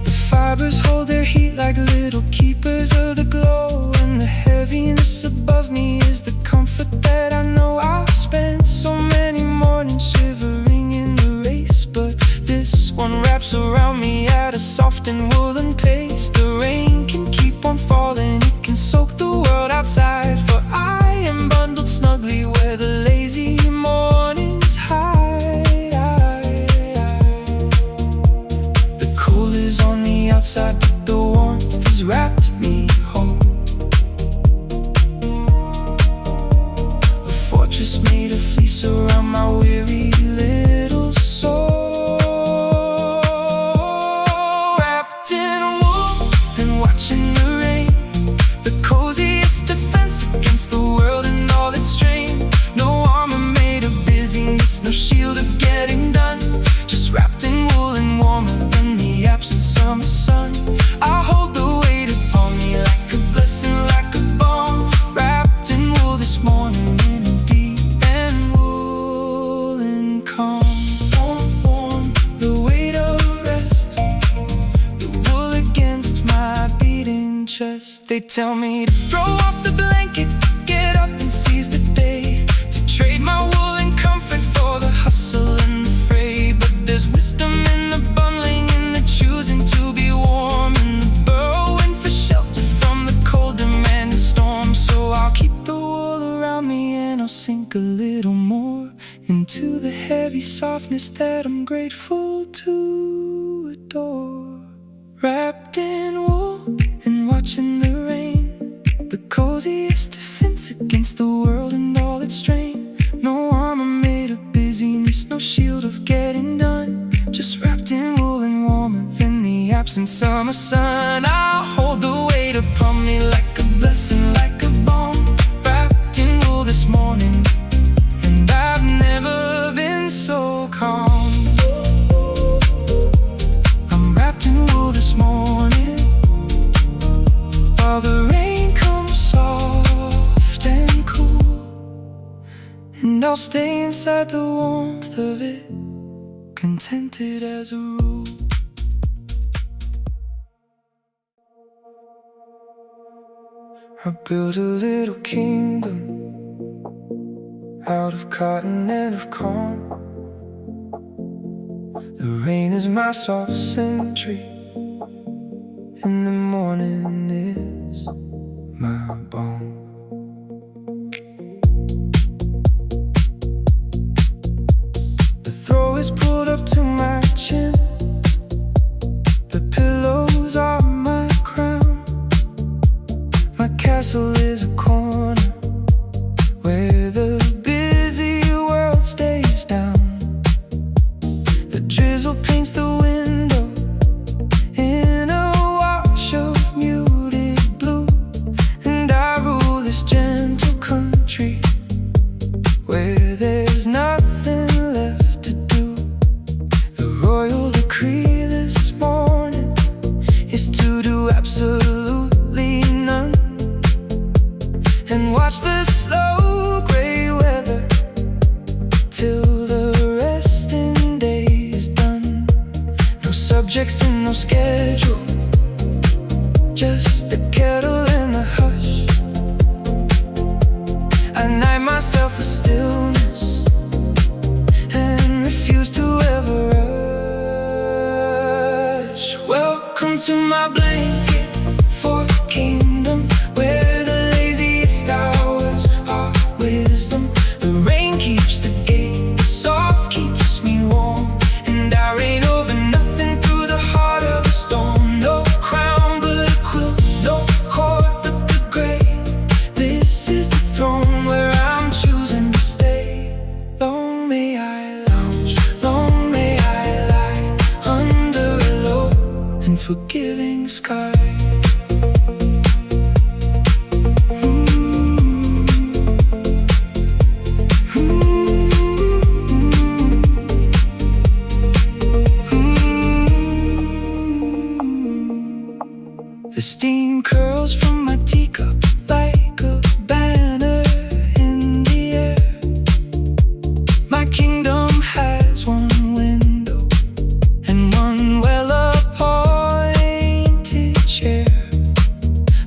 The fibers hold their heat like little keepers of the glow, and the heaviness above me is the comfort that I know. I've spent so many mornings shivering in the race, but this one wraps around me at a soft and woolen pace. The rain can keep on falling, it can soak the world outside, for I am bundled snugly where the lazy mornings hide. The cold is on the outside, but the warmth has wrapped me whole, a fortress made of fleece around my weary little soul. Wrapped in wool and watching the rain, the coziest defense against the world and all its strain. No armor made of busyness, no shield of getting done, just wrapped in wool and warmer than the absent summer sun. I hold the weight upon They tell me to throw off the blanket, get up and seize the day, to trade my wool and comfort for the hustle and the fray. But there's wisdom in the bundling, in the choosing to be warm, in the burrowing for shelter from the cold demanding storm. So I'll keep the wool around me and I'll sink a little more into the heavy softness that I'm grateful to adore. Wrapped in wool and watching the rain, the coziest defense against the world and all its strain. No armor made of busyness, no shield of getting done, just wrapped in wool and warmer than the absent summer sun. I'll hold the weight upon me like a blessing, like a balm. Wrapped in wool this morning, and I've never been so calm. I'm wrapped in wool this morning, while the rain comes soft and cool, and I'll stay inside the warmth of it, contented as a rule. I built a little kingdom out of cotton and of corn. The rain is my soft sentry, and the morning is my bone. The throw is pulled up to my chin, the pillows are my crown. My castle is a corner where the busy world stays down. The drizzle paints the window in a wash of muted blue, and I rule this gentle country where there's nothing left to do. The royal decree this morning is to do absolutely none, and watch the slow gray weather till the resting day is done. No subjects and no schedule, just the kettle and the hush. I night myself with stillness and refuse to ever rush. Welcome to my blanket for kingdom, where the laziest hours are wisdom. The rain keeps the gate, the soft keeps me warm, and I reign over nothing through the heart of a storm. No crown but a quilt, no cord but the grave. This is the throne where I'm choosing to stay. Long may I lounge, long may I lie under a low and forgiving sky. The steam curls from my teacup like a banner in the air. My kingdom has one window and one well-appointed chair.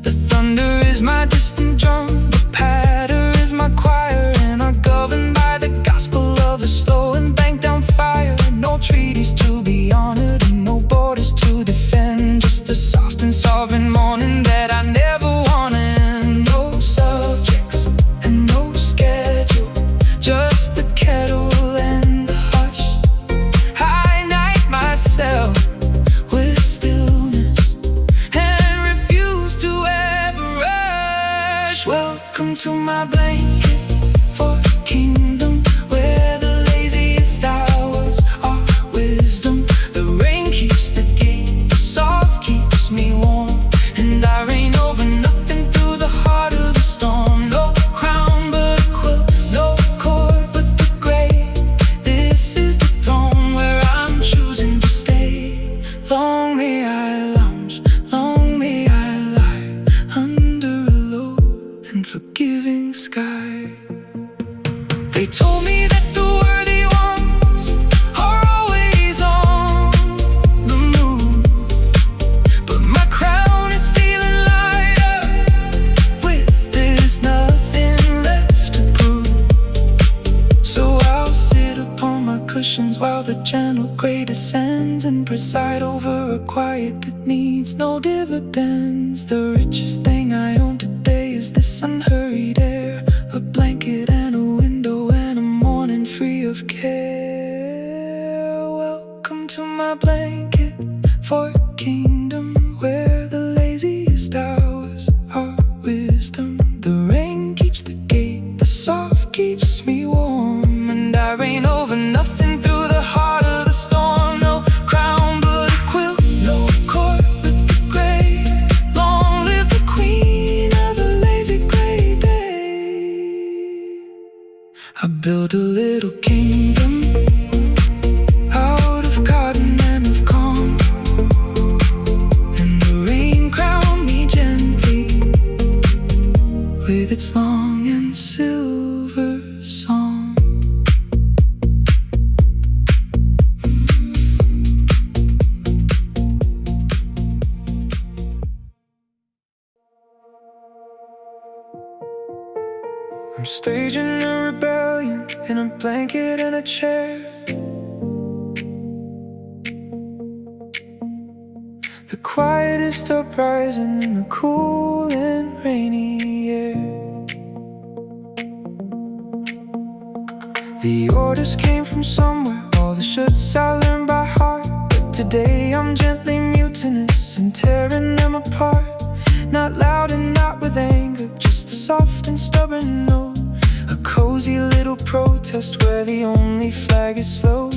The thunder is my distant drum, the patter is my choir, and are governed by the gospel of a slow and banked down fire. No treaties to be honored and no borders to defend, just a soft and sovereign morning that I never wanna preside over a quiet that needs no dividends. The richest thing I own today is this unhurried air, a blanket and a window and a morning free of care. Welcome to my blanket for a kingdom where the laziest hours are wisdom. The rain keeps the gate, the soft keeps me warm, and I reign over nothing through the heart of the storm. No crown but a quilt, no court but the gray. Long live the queen of the lazy gray day. I built a little kingdom out of cotton and of calm, and the rain crowned me gently with its long and silver song. I'm staging a rebellion in a blanket and a chair. The quietest uprising in the cool and rainy air. The orders came from somewhere, all the shoulds I learned by heart. But today I'm gently mutinous and tearing them apart. Not loud and not with anger, just a soft and stubborn note. A cozy little protest where the only flag is slow.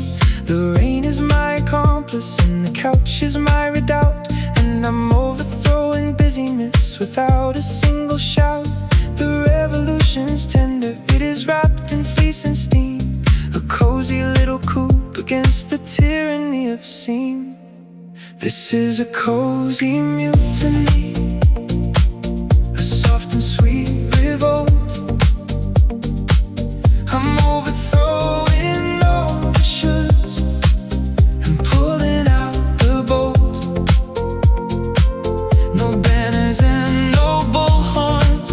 The rain is my accomplice and the couch is my redoubt, and I'm overthrowing busyness without a single shout. The revolution's tender, it is wrapped in fleece and steam, a cozy little coop against the tyranny of seam. This is a cozy mutiny, a soft and sweet revolt. I'm overthrowing all the shoulds and pulling out the bolt. No banners and no bullhorns,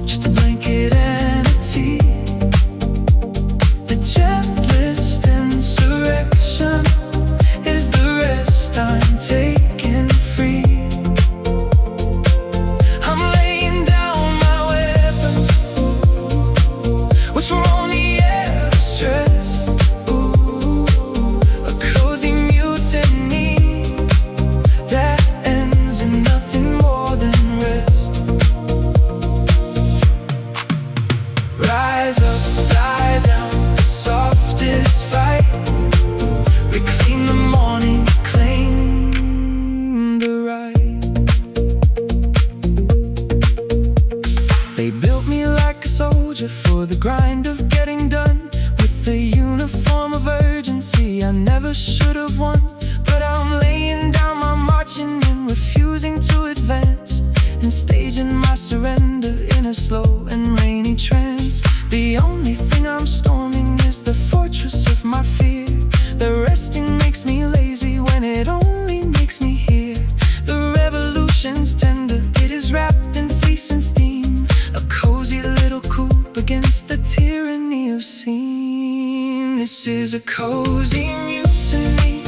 just a blanket and a tea. The gentlest insurrection is the rest I'm taking free. I'm laying down my weapons, which were only ever stress. Ooh, a cozy mutiny that ends in nothing more than rest. Rise up, lie down, the softest fight. Reclaim the morning, claim the right. They built me like a soldier for the grind of getting done, with the uniform of urgency I never should have won. But I'm laying down my marching and refusing to advance, and staging my surrender in a slow and rainy trance. The only thing I'm storming is the fortress of my fear. The resting makes me lazy when it only makes me hear. The revolution's tender, it is wrapped in fleece and steam, a cozy little coop against the tyranny of seam. This is a cozy mutiny,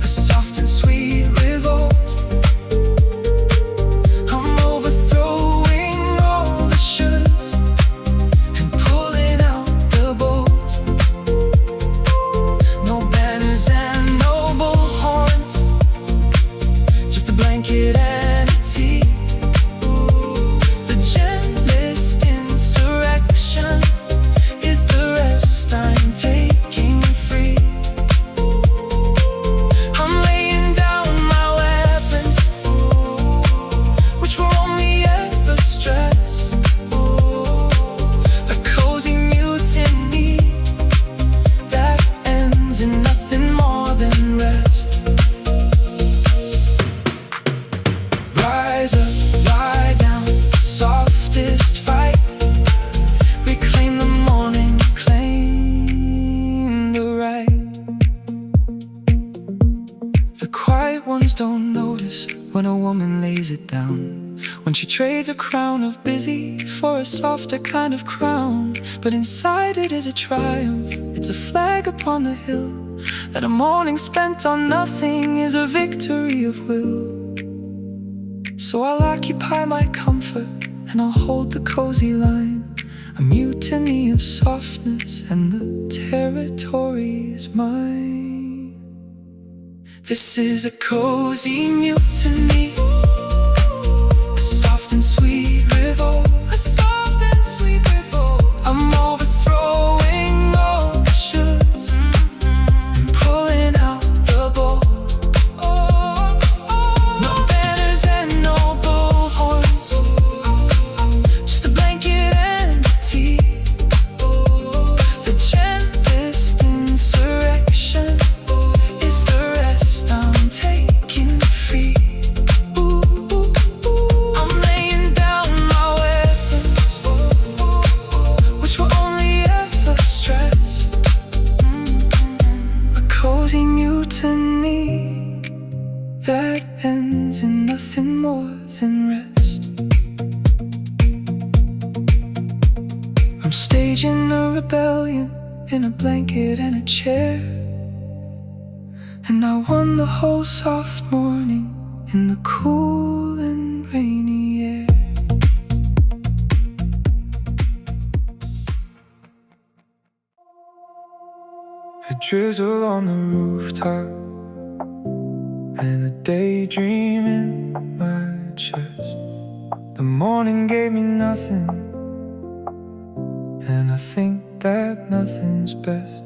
a soft and sweet revolt. I'm overthrowing all the shoulds and pulling out the bolt. No banners and no bullhorns, just a blanket and a tea. The gentlest insurrection is the rest I'm taking free. I'm laying down my weapons, which were only ever stress. A cozy mutiny that ends in nothing more than rest. Rise up, lie down, softest fight. Reclaim the morning, claim the right. The quiet ones don't notice when a woman lays it down, when she trades a crown of busy for a softer kind of crown. But inside it is a triumph, it's a flag upon the hill, that a morning spent on nothing is a victory of will. So I'll occupy my comfort and I'll hold the cozy line, a mutiny of softness, and the territory is mine. This is a cozy mutiny, a soft and sweet revolt, a soft and sweet revolt. I'm overthrowing all the shoulds and pulling out the bowl. No banners and no bullhorns, just a blanket and a tea. The gentlest insurrection is the rest I'm taking free. I'm laying down my weapons, which will only ever stress. A cozy mutiny that ends in nothing more than rest. I'm staging a rebellion in a blanket and a chair, and I won the whole soft morning in the cool and rainy air. A drizzle on the rooftop and a daydream in my chest. The morning gave me nothing, and I think that nothing's best.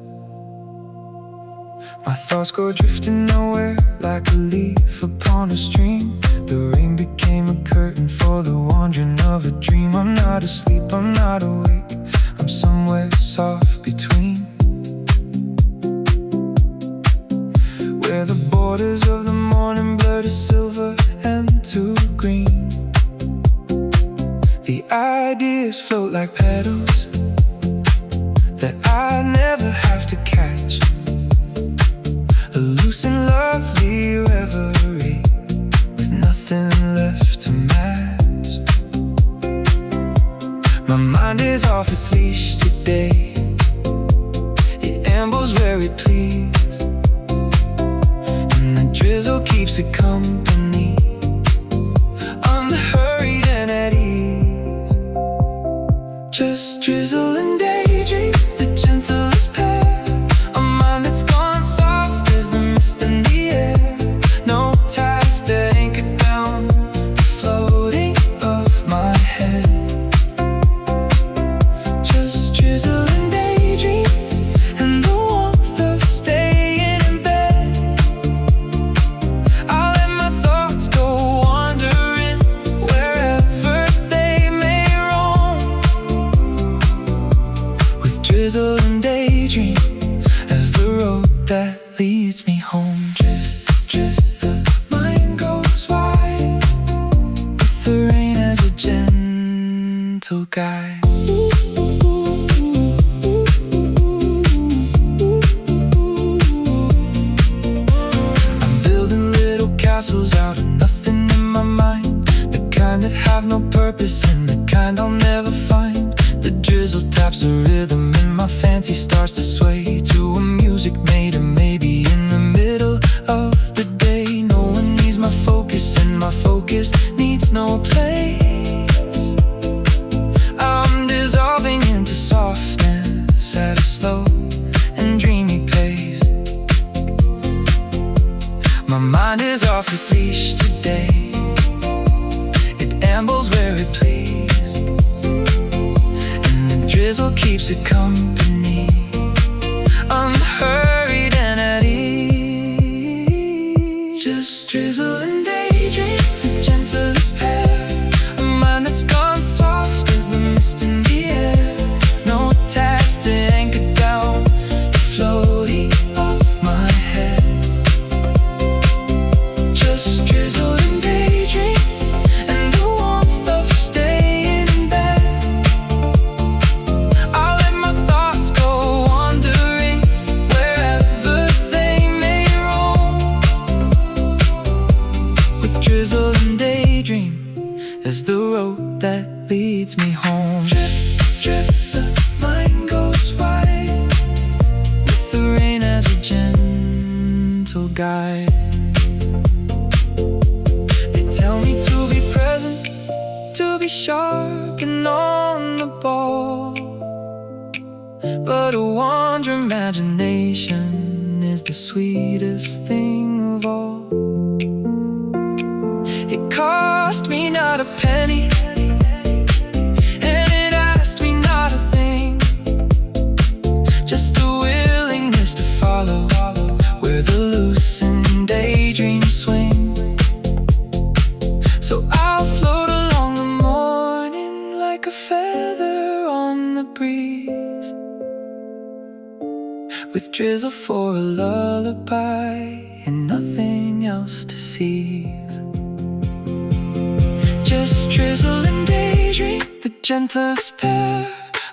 My thoughts go drifting nowhere like a leaf upon a stream. The rain became a curtain for the wandering of a dream. I'm not asleep, I'm not awake, I'm somewhere soft between, where the borders of the morning blur to silver and to green. The ideas float like petals that I never have to catch, a loose and lovely reverie with nothing left to match. My mind is off its leash today, it ambles where it please, and the drizzle keeps it company, unhurried and at ease. Just drizzle and daydream, the gentlest pair, a mind that's gone soft as the mist in the air. No ties to anchor down the floating of my head. Just drizzle and daydream, and the warmth of staying in bed. I'll let my thoughts go wandering wherever they may roam, with drizzle and daydream as the road that leads me home. Drift, drift, the mind goes wide, with the rain as a gentle guide. I'm building little castles out of nothing in my mind, the kind that have no purpose and the kind I'll never find. The drizzle taps a rhythm and my fancy starts to sway to a music made of maybe in the middle of the day. No one needs my focus and my focus needs no place. I'm dissolving into softness at a slow and dreamy pace. My mind is off its leash today, it ambles where it please, and the drizzle keeps it company, unhurried and at ease. Just drizzle and daydream, the gentlest pair, a mind that's gone soft as the mist in the air. No ties to anchor down the floating of my head. Just drizzle and daydream, and the warmth of staying in bed. I'll let my thoughts go wandering wherever they may roam, with drizzle and daydream as the road that leads me home. Drift, drift, the mind goes wide, with the rain as a gentle gentle guide. They tell me to be present, to be sharp and on the ball, but a wander imagination is the sweetest thing of all. It cost me not a penny, and it asked me not a thing, just a willingness to follow where the loosened daydreams swing. So I'll float along the morning like a feather on the breeze, with drizzle for a lullaby and nothing else to seize. Just drizzle and daydream, the gentlest pair,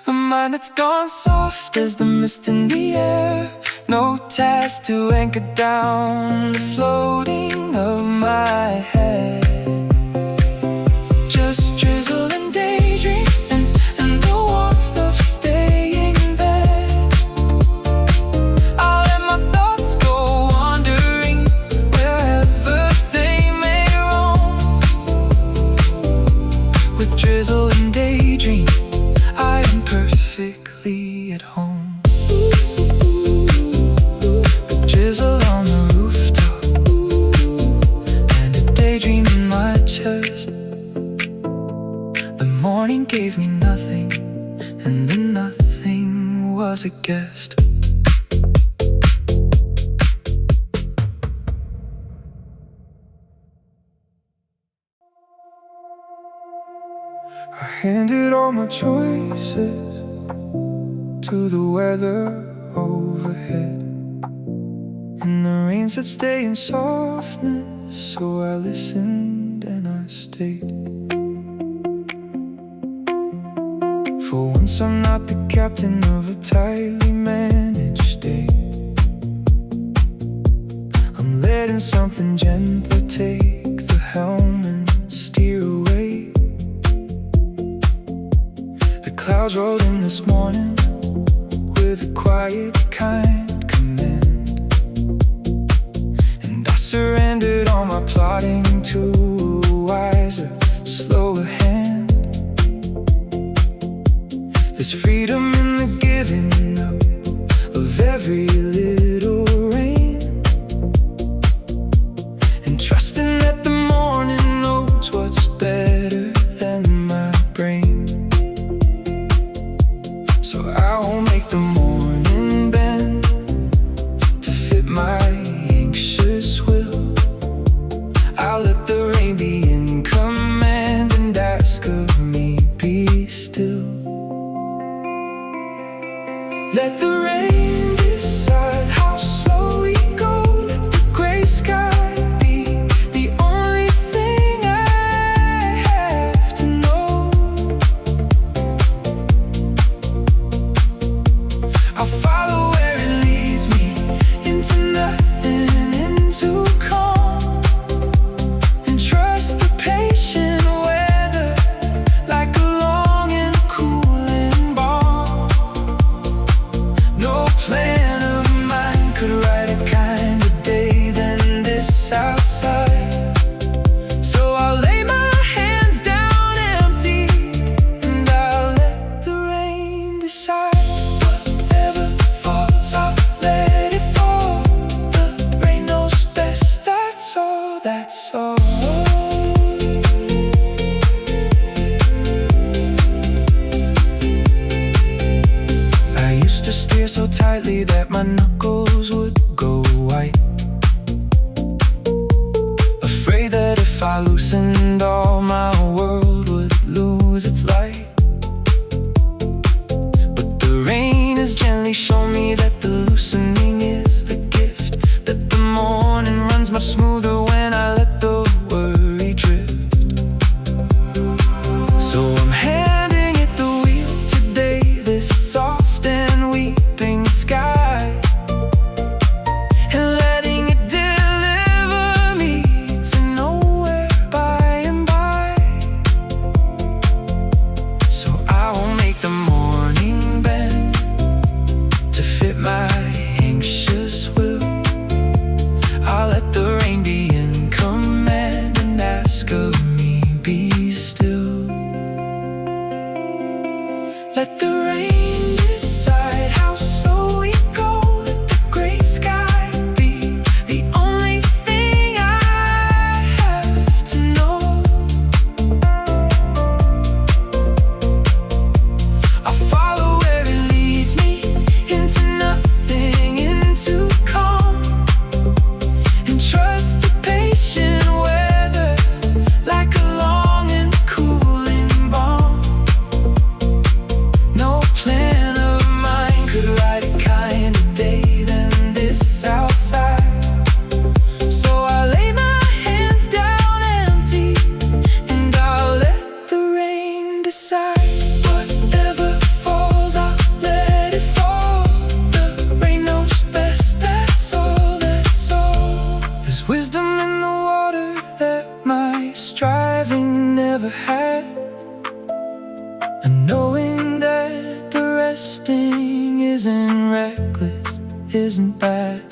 a mind that's gone soft as the mist in the air. No task to anchor down the floating of my head. Just drizzle and daydream, and the warmth of staying in bed. I'll let my thoughts go wandering wherever they may roam. With drizzle and daydream, I am perfectly at home. Drizzle on the rooftop, and a daydream in my chest. The morning gave me nothing, and the nothing was a guest. I handed all my choices to the weather overhead, and the rain said stay in softness, so I listened and I stayed. For once I'm not the captain of a tightly managed day. I'm letting something gentler take the helm and steer away. The clouds rolled in this morning with a quiet kind command, and I surrendered all my plotting to a wiser, slower hand. There's freedom in the giving up of every little rain, and trusting that the morning knows what's better than my brain. So I won't make the morning bend to fit my anxious will. I'll let the rain be in command and ask of me, be still. Let the rain decide how slow we go. Let the gray sky be the only thing I have to know. I'll follow where it leads me, into nothing, into calm, and trust the patient weather like a long and cooling balm. No plan of mine could write a kinder day than this outside. So I'll lay my hands down empty, and I'll let the rain decide. Whatever falls, I'll let it fall. The rain knows best, that's all, that's all. I used to steer so tightly that my knuckles would go white, afraid that if I loosened all, my world would lose its light. But the rain has gently shown me that the loosening is the gift, that the morning runs much smoother when I let the worry drift. So I'm handing it the wheel today, this soft and weeping sky, and letting it deliver me to nowhere by and by. So I will make the morning bend to fit my anxious will. There's wisdom in the water that my striving never had, and knowing that the resting isn't reckless isn't bad.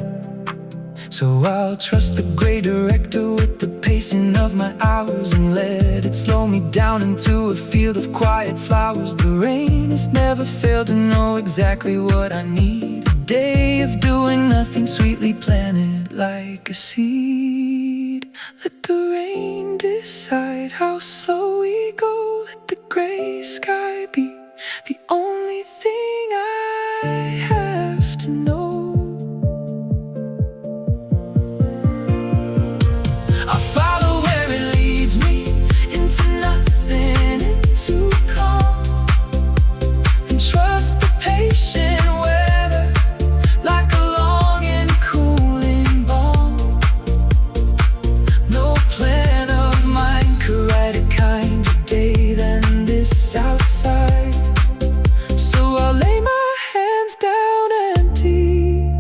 So I'll trust the great director with the pacing of my hours, and let it slow me down into a field of quiet flowers. The rain has never failed to know exactly what I need. A day of doing nothing, sweetly planted like a seed. Let the rain decide how slow we go. Let the gray sky be the only thing I have to know. I'll follow where it leads me, into nothing, into calm, and trust the patient weather like a long and cooling balm. No plan of mine could write a kinder day than this outside. So I'll lay my hands down empty,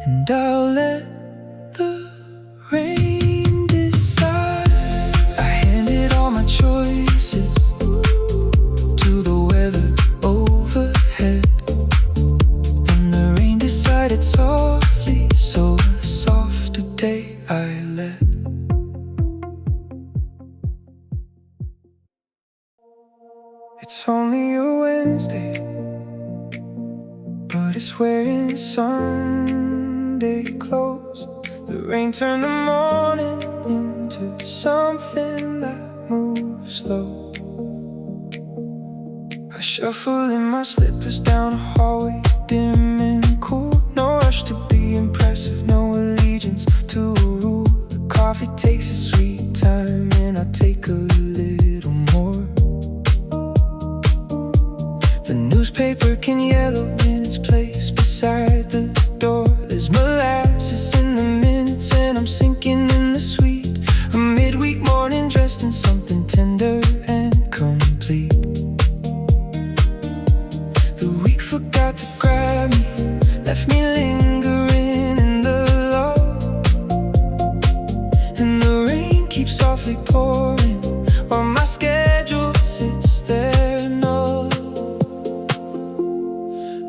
and I'll let the rain decide. I handed all my choices to the weather overhead, and the rain decided softly, so a softer day I let. It's only a Wednesday, but it's wearing Sunday clothes. The rain turned the morning into something that moves slow. I shuffle in my slippers down a hallway, dim and cool. No rush to be impressive, no allegiance to a rule. The coffee takes a sweet time, and I take a little more. The newspaper can yellow in its place beside the door. There's molasses in the minutes, and I'm sinking in the sweet. A midweek morning dressed in something tender and complete. The week forgot to grab me, left me lingering in the lull, and the rain keeps softly pouring while my schedule sits there null.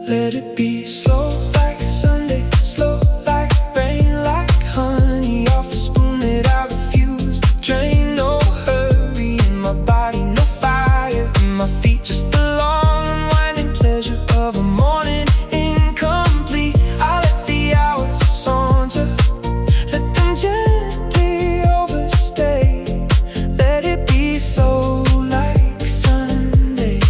Let it be slow like Sunday, slow like rain, like honey off a spoon that I refuse to drain. No hurry in my body, no fire in my feet, just the long unwinding pleasure of a morning incomplete. I let the hours saunter, let them gently overstay. Let it be slow like Sunday,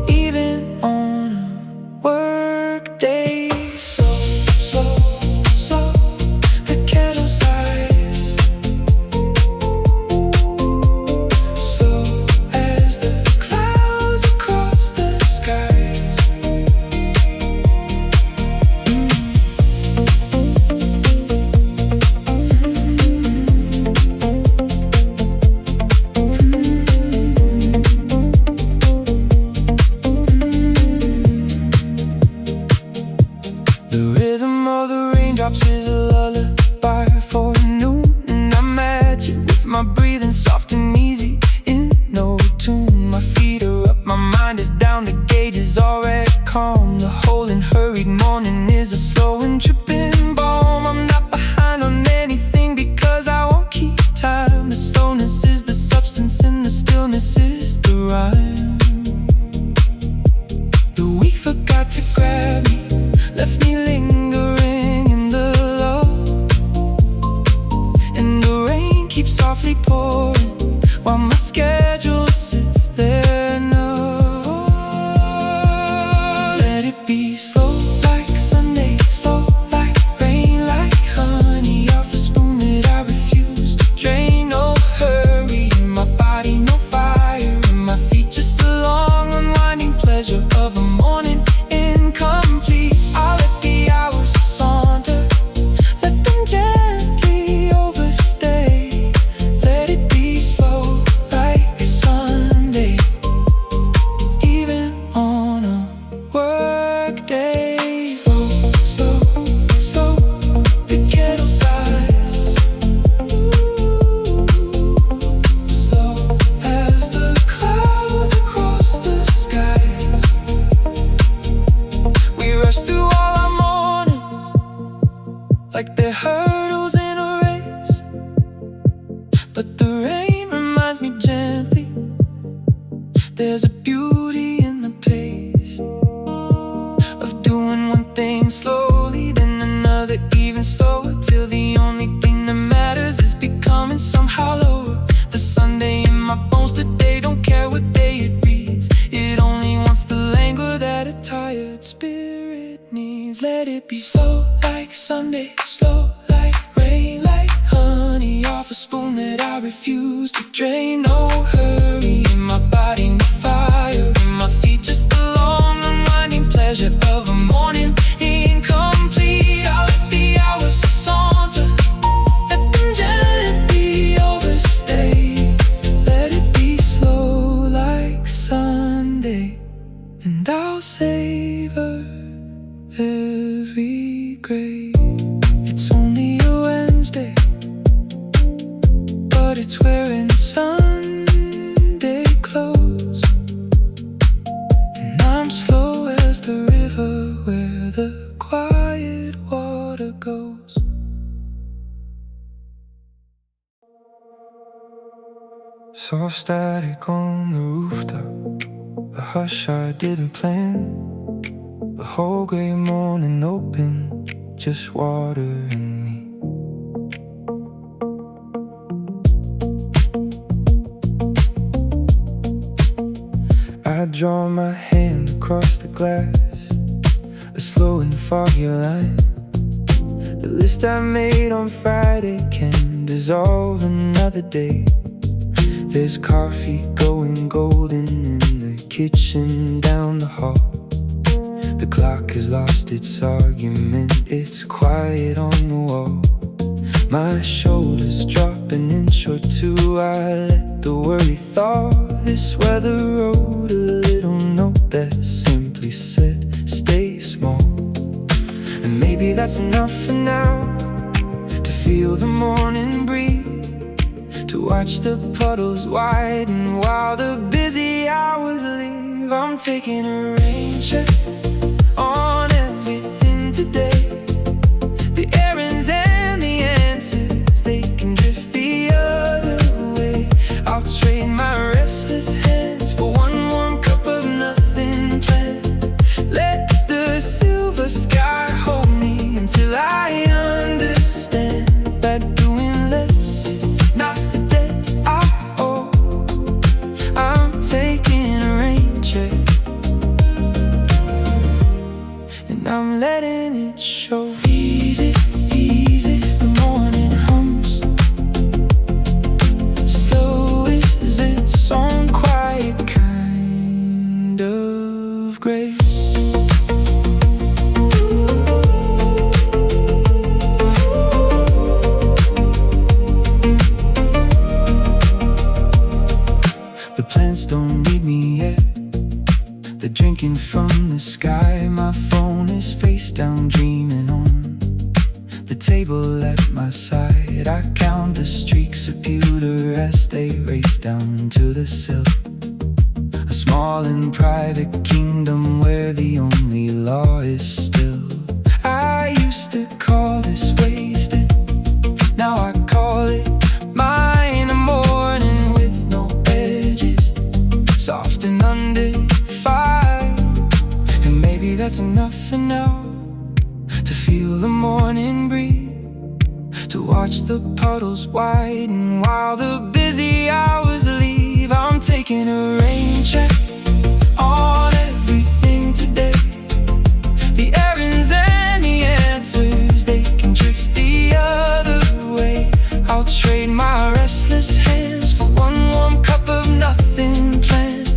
even on a work day. So slow, slow, the kettle sighs, slow as the clouds across the skies. The rhythm of the raindrops is a lullaby for noon, and I match it with my breathing soft and easy in no tune. My feet are up, my mind is down, the gauge is already calm. The whole unhurried morning is a slow and tripping balm. I'm not behind on anything because I won't keep time. The slowness is the substance and the stillness is the rhyme. The week forgot to grab me, left me lingering in the lull, like they're hurdles in a race. But the rain reminds me gently, there's a beauty in the pace of doing one thing slowly, then another even slower, till the only thing that matters is becoming somehow lower. The Sunday in my bones today, don't care what day it reads, it only wants the languor that a tired spirit needs. Let it be slow like Sunday, slow like rain, like honey off a spoon that I refuse to drain. No hurry in my body, no fire in my feet, just the long unwinding pleasure of a morning incomplete. I'll let the hours saunter, let them gently overstay. Let it be slow like Sunday, and I'll savor every grave. It's only a Wednesday, but it's wearing Sunday clothes, and I'm slow as the river where the quiet water goes. Soft static on the rooftop, a hush I didn't plan. The whole gray morning open, just water and me. I draw my hand across the glass, a slow and foggy line. The list I made on Friday can dissolve another day. There's coffee going golden in the kitchen down the hall. The clock has lost its argument, it's quiet on the wall. My shoulders drop an inch or two, I let the worry thaw. This weather wrote a little note that simply said, stay small. And maybe that's enough for now, to feel the morning breeze, to watch the puddles widen while the busy hours leave. I'm taking a rain check on everything today. The errands and the answers, they can drift the other way. I'll trade my restless hands for one warm cup of nothing planned. Let the silver sky hold me until I understand that doing less is not the debt I owe. I'm taking a rain check, and I'm letting it show. Easy, easy, the morning hums, slow is its own quiet kind of grace. The plants don't need me yet, they're drinking from the sky. My phone is face down, dreaming on the table at my side. I count the streaks of pewter as they race down to the sill. A small and private kingdom where the only law is still. I used to call this wasted, now I call it mine. A morning with no edges, soft and undefined. And maybe that's enough for now, to feel the morning breeze, to watch the puddles widen while the busy hours leave. I'm taking a rain check on everything today. The errands and the answers, they can drift the other way. I'll trade my restless hands for one warm cup of nothing planned.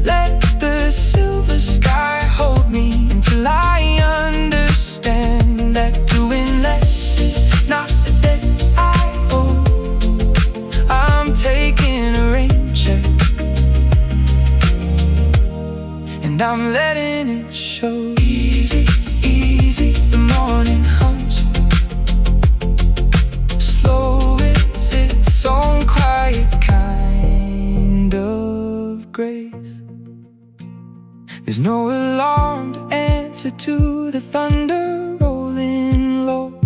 Let the silver sky hold me until I understand that doing less is not the debt I owe. I'm taking a rain check, and I'm letting it show. Easy, easy, the morning hums, slow is its own quiet kind of grace. There's no alarm to answer to the thunder rolling low.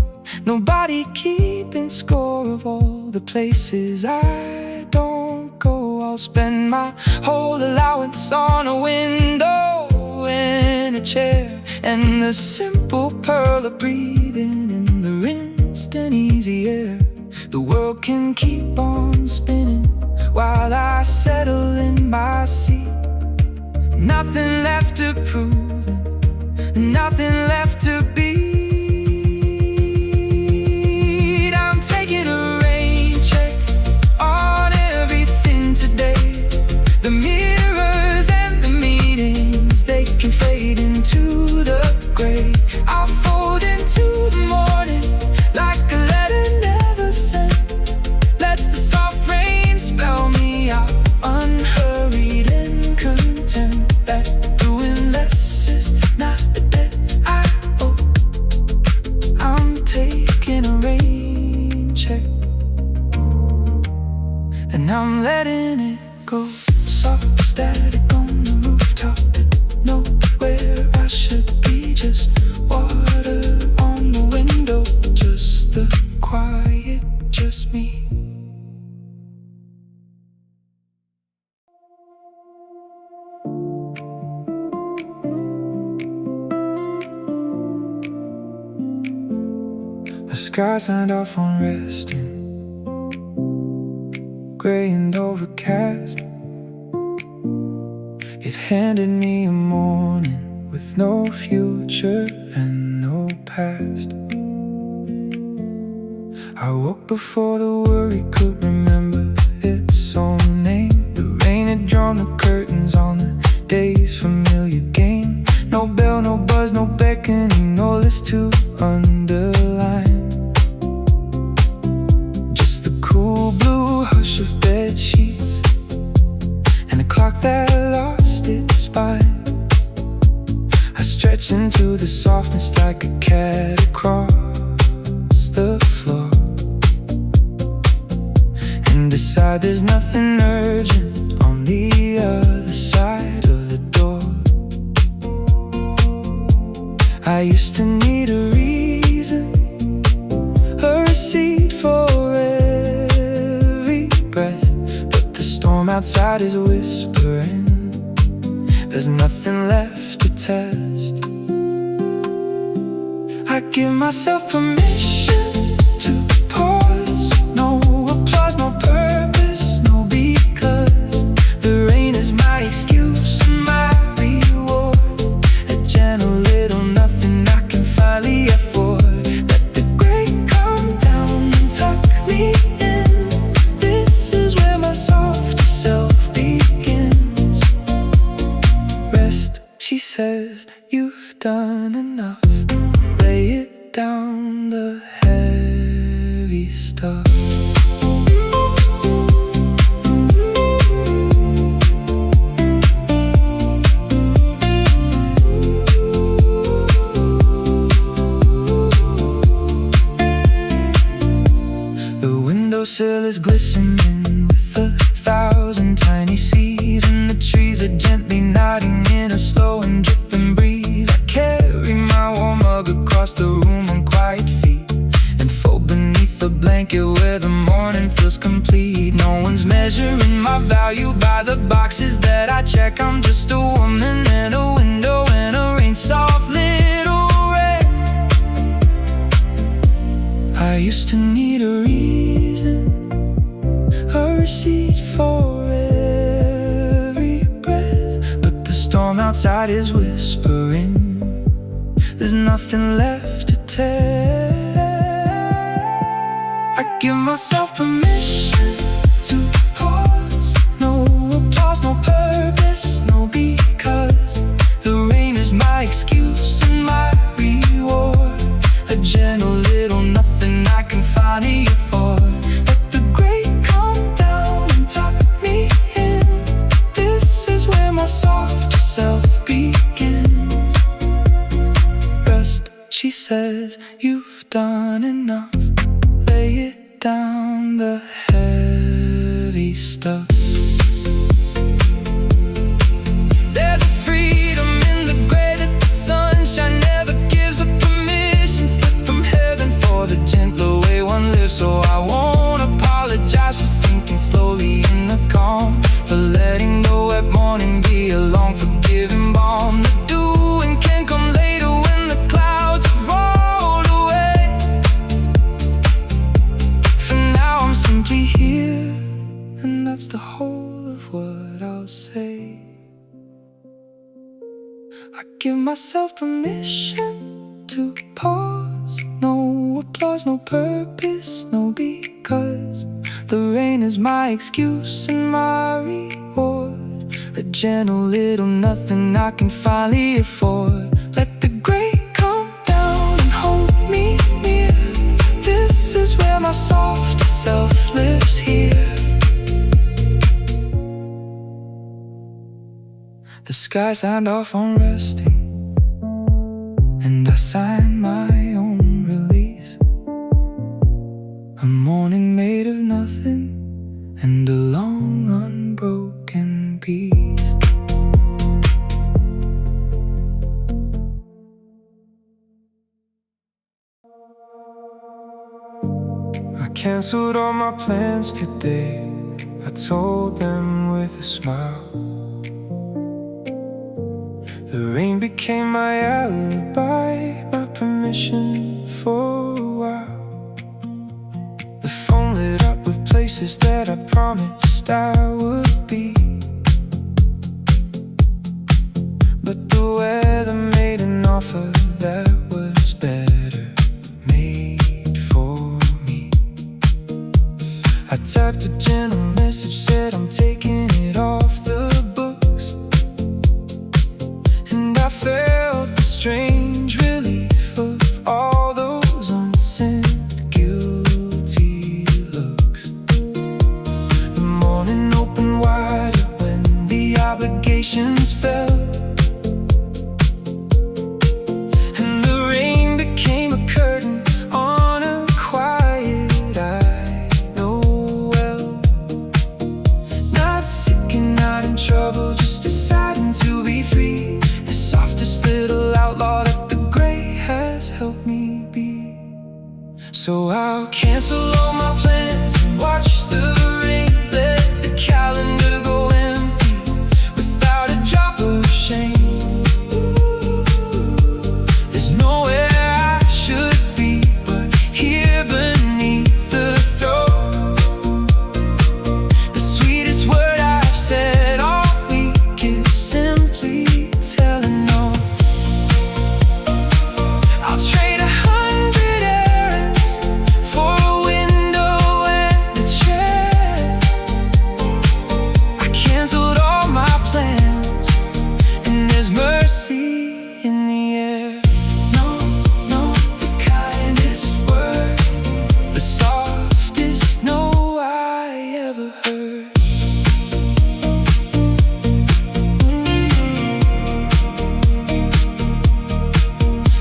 Nobody keeping score of all the places I don't go. I'll spend my whole allowance on a window in a chair, and the simple pearl of breathing in the rinsed and easy air. The world can keep on spinning while I settle in my seat. Nothing left to prove, nothing left to beat. I'm taking a rain check on everything today. The mirrors and the meetings, they can fade into the gray. I'll fold into the morning like a letter never sent. Let the soft rain spell me out, unhurried and content. That doing less is not a debt I owe. I'm taking a rain check, and I'm letting it go. Soft static on the rooftop, nowhere I should be. Just water on the window, just the quiet, just me. The sky signed off on resting, gray and overcast. It handed me a morning with no future and no past. I woke before the worry could remember its own name. The rain had drawn the curtains on the day's familiar game. No bell, no buzz, no beckoning, no list to underline. Just the cool blue hush of bed sheets and a clock that lost its spine. I stretch into the softness like a cat across the floor, and decide there's nothing urgent on the other side of the door. I used to need a reason, a receipt for every breath, but the storm outside is whispering. There's nothing left to test. I give myself permission to pause. No applause, no purpose, no because. The rain is my excuse and my reward. A gentle little nothing I can finally afford. Let the gray come down and tuck me in. This is where my softer self begins. Rest, she says, you've done enough. Lay it down, the heavy stuff. The windowsill is glistening with 1,000 tiny seeds, and the trees are gently nodding in a slow and dripping breeze. I carry my warm mug across the room on quiet feet and fold beneath the blanket where the morning feels complete. No one's measuring my value by the boxes that I check. I'm just a woman and a window and a rain-soft little wreck. I used to need a reason, a receipt for every breath, but the storm outside is whispering. There's nothing left to tell. I give myself permission to pause. No applause, no purpose, no because. The rain is my excuse and my reward. A gentle little nothing I can finally afford. Let the gray come down and tuck me in. This is where my softer self begins. Rest, she says, you've done enough. Lay it down, the heavy stuff. There's a freedom in the gray that the sunshine never gives a permission slip from heaven for the I give myself permission to pause. No applause, no purpose, no because. The rain is my excuse and my reward, a gentle little nothing I can finally afford. Let the gray come down and hold me near. This is where my soft self lives here. The sky signed off on resting, and I signed my own release. A morning made of nothing, and a long unbroken peace. I canceled all my plans today, I told them with a smile. The rain became my alibi, my permission for a while. The phone lit up with places that I promised I would be, but the weather made an offer that was better made for me. I tapped a gentle message, said I'm taking it off the books, and I felt the strange relief of all those unsent guilty looks. The morning opened wider when the obligations fell, and the rain became a curtain on a quiet I know well. Not sick and not in trouble, just deciding to be free. The softest little outlaw that the gray has helped me be. So I'll cancel all my plans and watch the rain. Let the calendar go empty without a drop of shame. There's nowhere I should be but here beneath the throne. The sweetest word I've said all week is simply telling no. I'll trade 100 errands for a window and a chair. I canceled all my plans, and there's mercy in the air. No, no, the kindest word, the softest no I ever heard.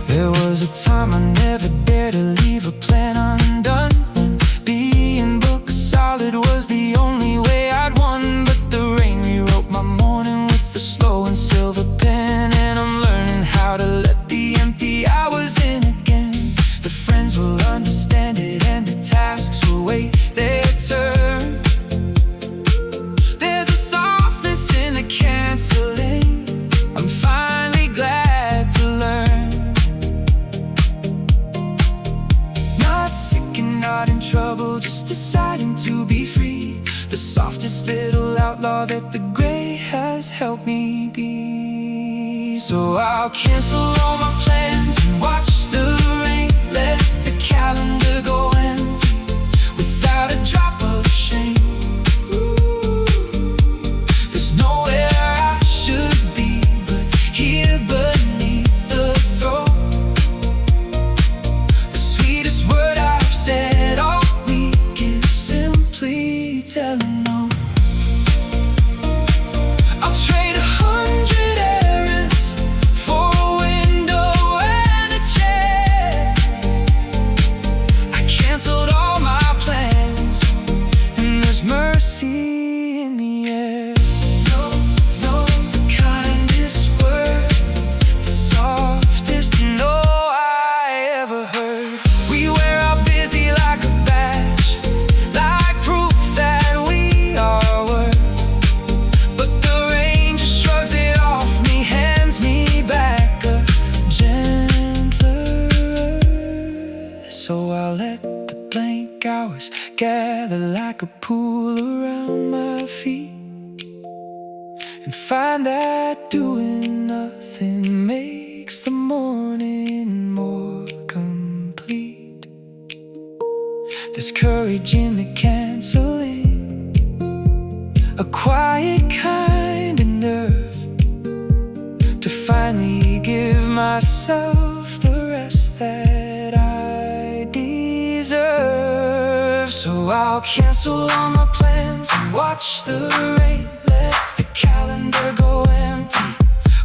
There was a time I never dared to leave a plan undone, when being book solid was the only way I'd won. But the rain rewrote my morning with a slow and silver pen, and I'm learning how to let the empty hours in again. The friends will understand it and the tasks will wait their turn. There's a softness in the canceling, I'm finally glad to learn. Not sick and not in trouble, just deciding to be free. The softest little outlaw that the gray has helped me be. So I'll cancel all my plans and watch the rain. Let the calendar go empty without a drop of shame. There's nowhere I should be but here beneath the throne. The sweetest word I've said all week is simply telling no. I'll trade 100 errands for a window and a chair. I canceled all my plans, and there's mercy in the air. No, no, the kindest word, the softest no I ever heard. We wear our busy like a badge, like proof that we are worth. But the rain just shrugs it off me, hands me back a gentler earth. So I'll let the blank hours gather like a pool around my feet, and find that doing nothing makes the morning more complete. There's courage in the canceling, a quiet kind of nerve to finally give myself the rest that I deserve. So I'll cancel all my plans and watch the rain. Let the calendar go empty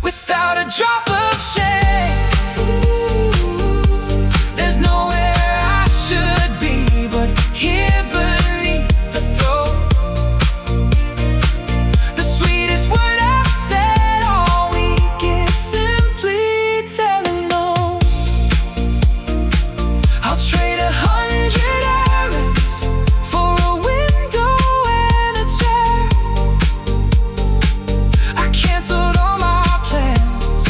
without a drop of shame. There's nowhere I should be but here beneath the throne. The sweetest word I've said all week is simply telling no. I'll trade 100 errands for a window and a chair. I canceled all my plans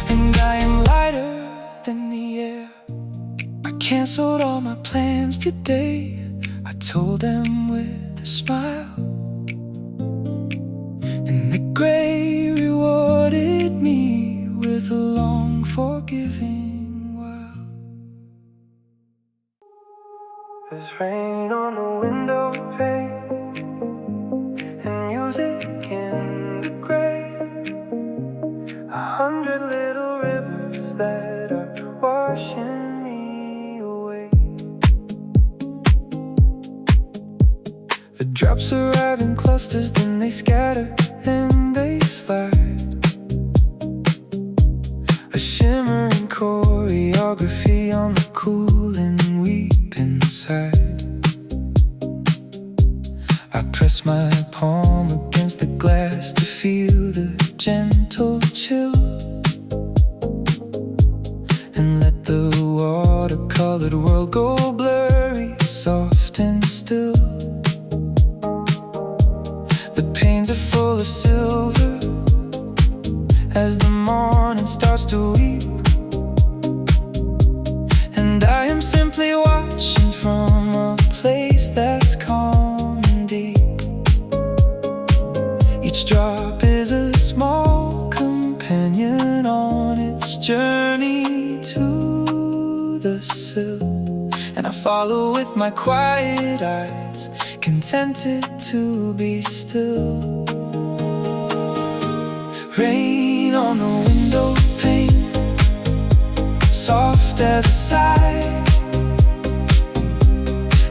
and I am lighter than the air. I canceled all my plans today, I told them with a smile, and the gray rewarded me with a long forgiving while. There's rain on the window pane and music in the gray. 100 little rivers that are washing me away. The drops arrive in clusters, then they scatter and they slide. A shimmering choreography on the cool and weep inside. I press my palm against the glass to feel the gentle chill, and let the watercolored world go blurry, soft and still. The panes are full of silver as the morning starts to weep, and I am simply watching from a place that's calm and deep. Each drop is a small companion on its journey to the sill, and I follow with my quiet eyes, contented to be still. Rain on the window pane, soft as a sigh.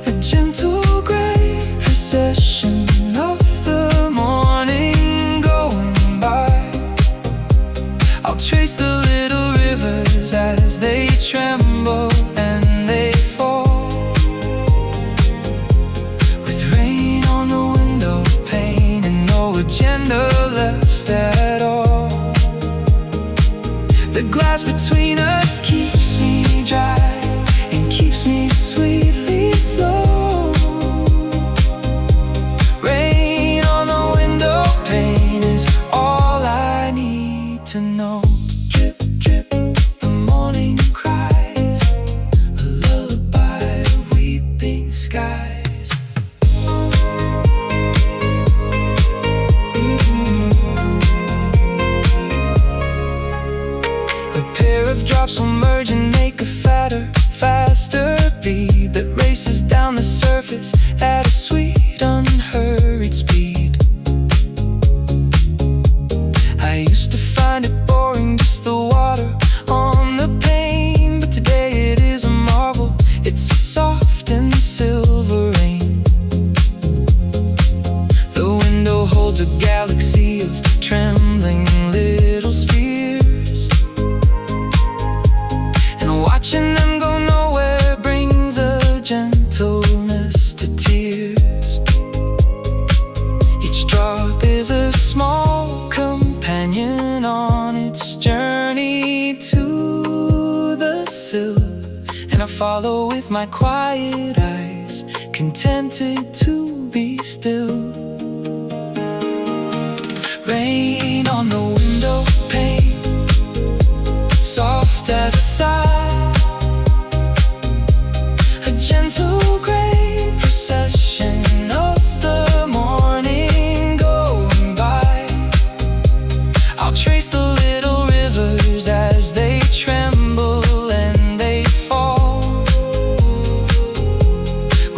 A gentle gray procession of the morning going by. I'll trace the little rivers as they tremble and they fall. With rain on the window pane and no agenda left at all. The glass between us keeps me dry and keeps me sweetly slow. Rain on the window pane is all I need to know. Drip, drip, the morning cries, a lullaby of weeping skies. A pair of drops will merge and make a fatter, faster bead that races down the surface at a sweet, unhurried speed. I used to find it boring, just the water on the pane, but today it is a marvel. It's a soft and silver rain. The window holds a galaxy of trembling little spheres, and watching them go nowhere brings a gentleness to tears. Each drop is a small companion on its journey to the sill, and I follow with my quiet eyes, contented to be still. Rain on the window pane, soft as a sigh. A gentle gray procession of the morning going by.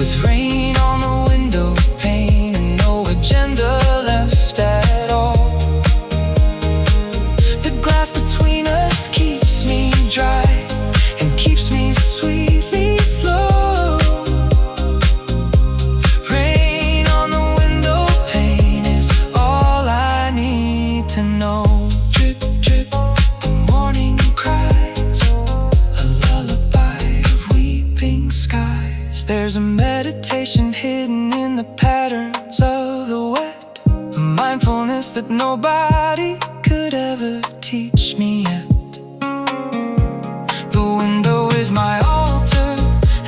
with rain on the window pane and no agenda left at all. The glass between us keeps me dry and keeps me sweetly slow. Rain on the window pane is all I need to know. Drip, drip, the morning cries, a lullaby of weeping skies. There's a meditation hidden in the patterns of the wet, a mindfulness that nobody could ever teach me yet. The window is my altar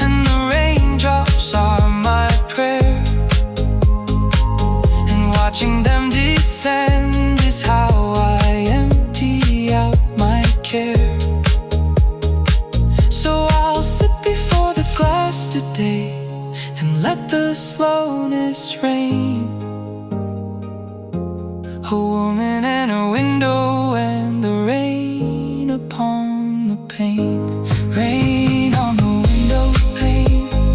and the raindrops are my prayer, and watching them descend is how I empty out my care. So I'll sit before the glass today and let the slowness reign. A woman and her window and the rain upon the pane. Rain on the window pane,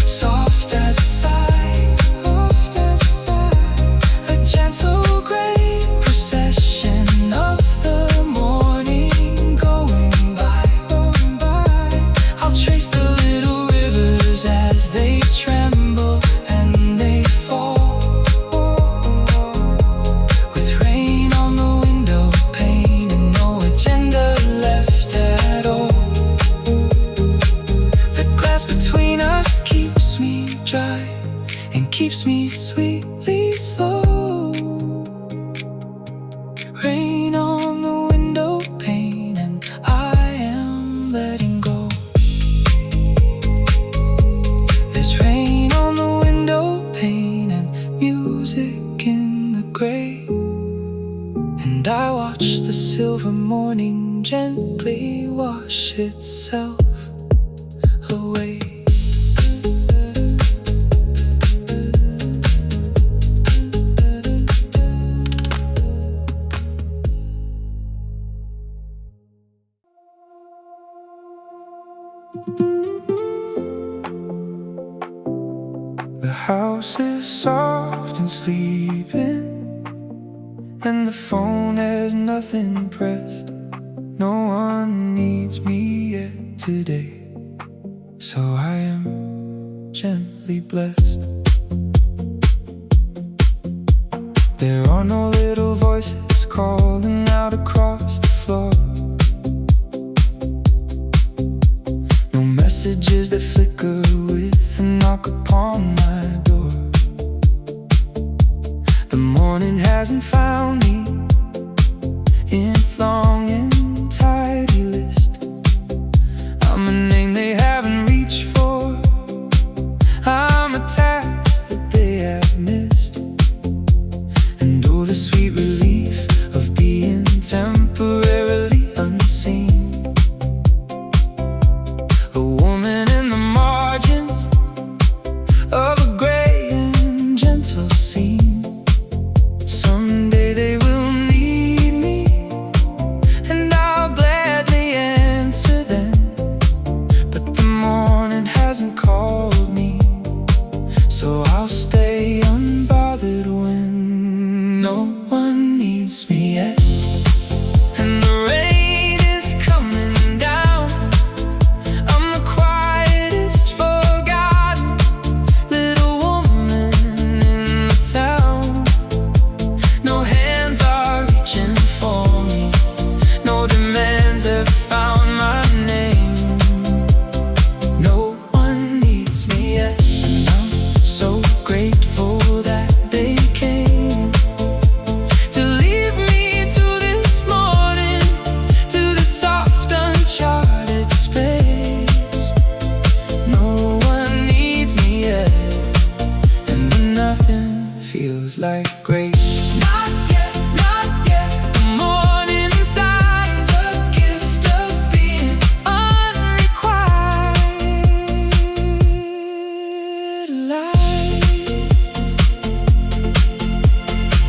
soft as a sigh, soft as a sigh. A gentle gray procession of the morning going by, going by. I'll trace the little rivers as they tremble and they fall, with rain on the window pane and no agenda left at all. The glass between us keeps me dry and keeps me sweetly slow. Rain on the window pane and I am letting go. There's rain on the window pane and music in the gray, and I watch the silver morning gently wash itself away. The house is soft and sleeping, and the phone has nothing pressed. No one needs me yet today, so I am gently blessed. There are no little voices calling out across the floor, no messages that flicker with a knock upon my door. The morning hasn't found me in its long and tidy list. I'm a name they haven't reached for, I'm a task that they have missed. And oh, the sweet relief of being temporarily unseen. A woman in the margins of a gray and gentle scene. Someday they will need me, and I'll gladly answer then. But the morning hasn't called me, so I'll stay unbothered when no one needs me yet. And the rain is coming down, I'm the quietest forgotten little woman in the town. No hands are reaching for me, no demands have found my name. No one needs me yet, and I'm so grateful that they came to leave me to this morning, to the soft uncharted space. No one needs me yet, and then nothing feels like grace. Not yet, not yet. The morning sighs a gift of being unrequited lies.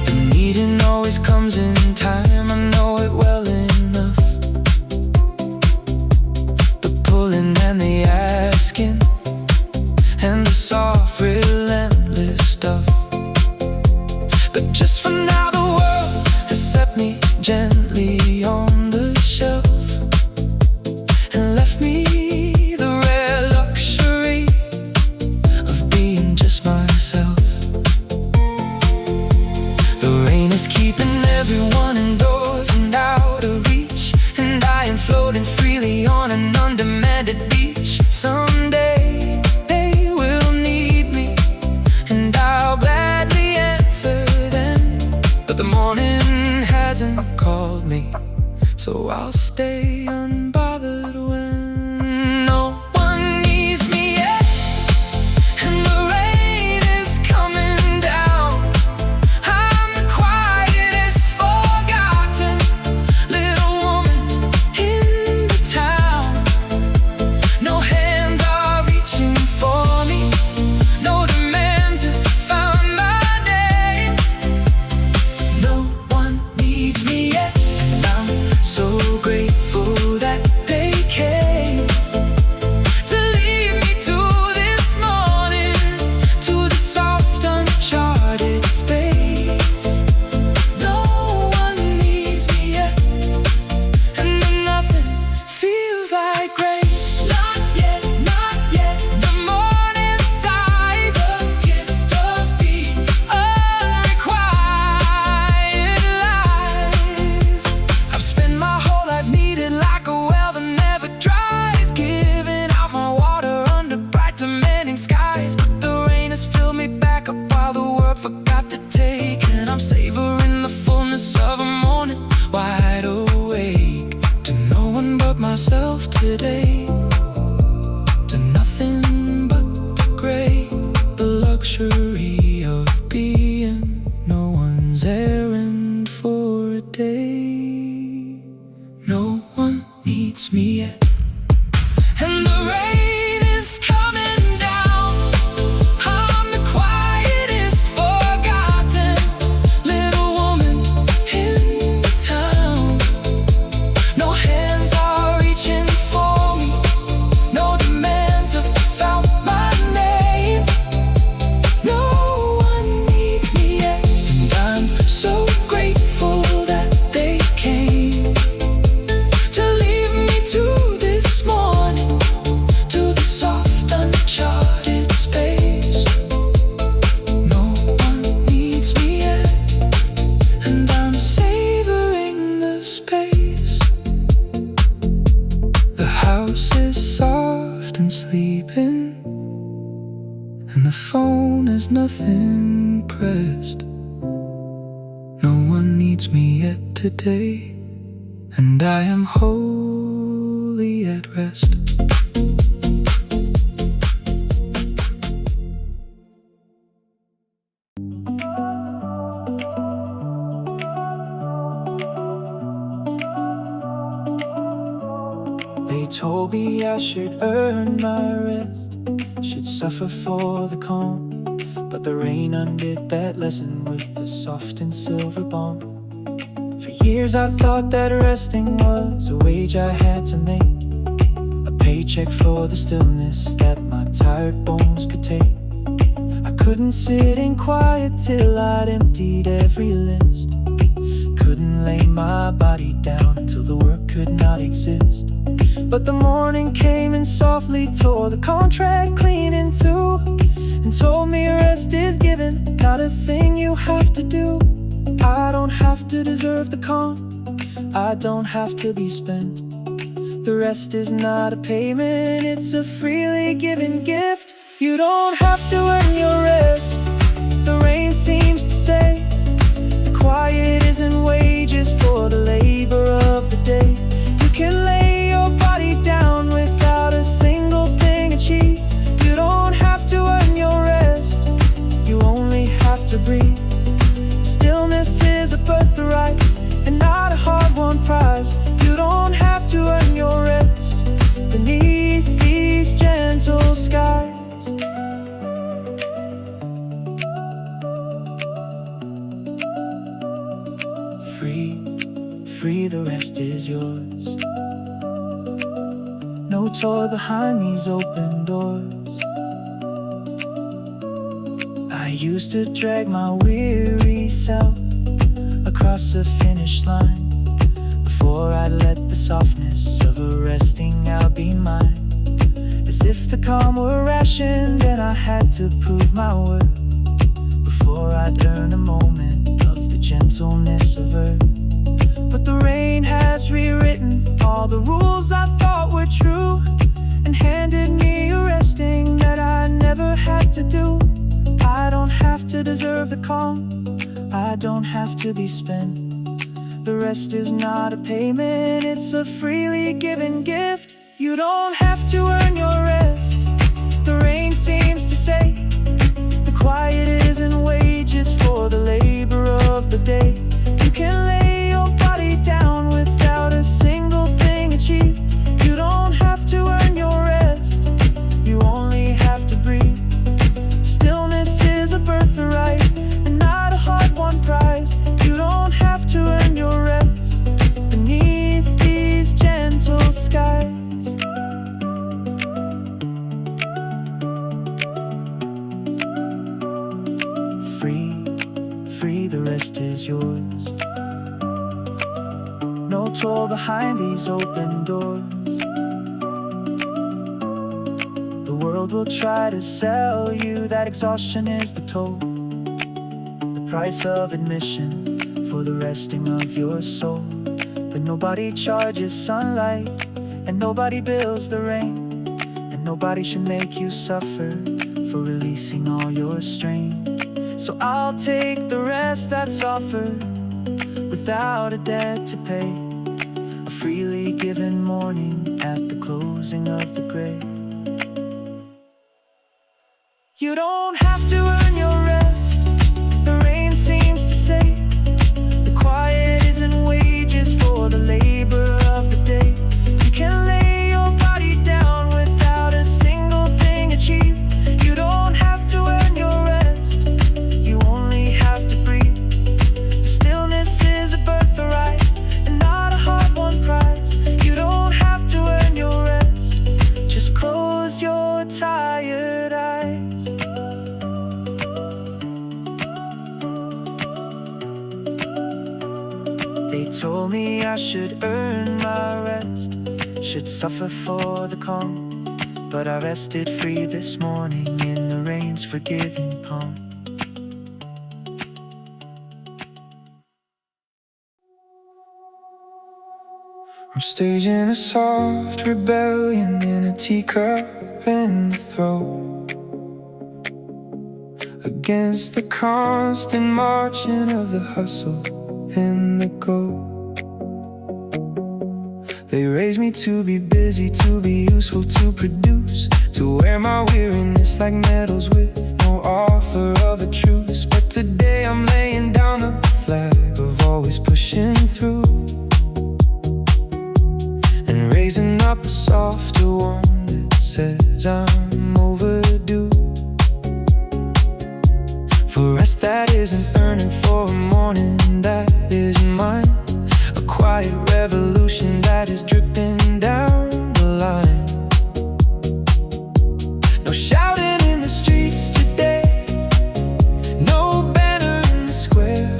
The meeting always comes in time, I know it well enough. The pulling and the asking and and the phone has nothing pressed. No one needs me yet today, and I am wholly at rest. They told me I should earn my rest, should suffer for the calm, but the rain undid that lesson with a soft and silver balm. For years I thought that resting was a wage I had to make, a paycheck for the stillness that my tired bones could take. I couldn't sit in quiet till I'd emptied every list, couldn't lay my body down until the work could not exist. But the morning came and softly tore the contract clean in two, and told me rest is given, not a thing you have to do. I don't have to deserve the calm, I don't have to be spent. The rest is not a payment, it's a freely given gift. You don't have to earn your rest, the rain seems to say. The quiet isn't wages for the labor of the day. You can lay your body down without a single thing achieved. You don't have to earn your rest, you only have to breathe. Stillness is a birthright and not a hard-won prize. You don't have to earn your rest beneath these gentle skies. Free, the rest is yours. No toy behind these open doors. I used to drag my weary self across the finish line before I'd let the softness of a resting out be mine. As if the calm were rationed and I had to prove my worth before I'd earn a moment of the gentleness of earth. But the rain has rewritten all the rules I thought were true, and handed me a resting that I never had to do. I don't have to deserve the calm, I don't have to be spent. The rest is not a payment, it's a freely given gift. You don't have to earn your rest, the rain seems to say. The quiet isn't wages for the labor of the day. You can lay your body down without a single thing achieved. You don't have to earn your rest, you only have to breathe. Stillness is a birthright and not a hard-won prize. You don't have to earn your rest beneath these gentle skies. Free, the rest is yours. No toll behind these open doors. The world will try to sell you that exhaustion is the toll, the price of admission for the resting of your soul. But nobody charges sunlight, and nobody bills the rain, and nobody should make you suffer for releasing all your strain. So I'll take the rest that's offered without a debt to pay, a freely given morning at the closing of the grave. You don't have to earn your rest, the rain seems to say. The quiet isn't wages for the labor of the day. You can lay your body down without a single thing achieved. You don't have to earn your rest, you only have to breathe. Stillness is a birthright and not a hard-won prize. You don't have to earn your rest, just close your tired eyes. They told me I should earn my rest, should suffer for the calm, but I rested free this morning in the rain's forgiving palm. I'm staging a soft rebellion in a teacup in the throat. against the constant marching of the hustle and the go. They raised me to be busy, to be useful, to produce, to wear my weariness like medals with no offer of a truce. But today I'm laying down the flag of always pushing through, and raising up a softer one that says I'm overdue. For rest that isn't earning, for a morning that isn't mine, a quiet revolution that is dripping down the line. No shouting in the streets today, no banner in the square,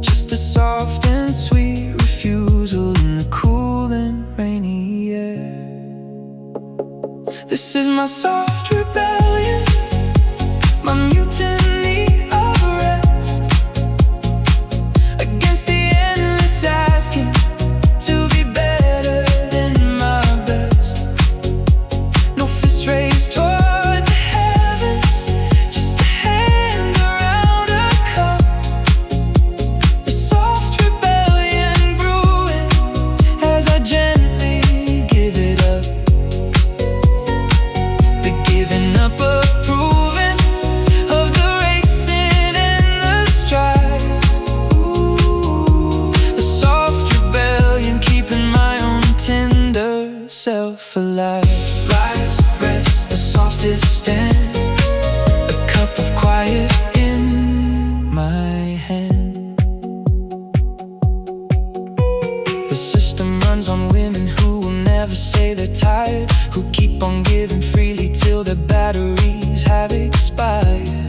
just a soft and sweet refusal in the cool and rainy air. This is my soft rebellion, my mutiny of rest, against the endless asking to be better than my best. No fist raised toward the heavens, just a hand around a cup. The soft rebellion brewing as I gently give it up. The giving up of proving, of the racing and the strife. Ooh, a soft rebellion keeping my own tender self alive. Rise, rest, the softest stand, a cup of quiet in my hand. The system runs on women who will never say they're tired, who keep on giving freely till their batteries have expired.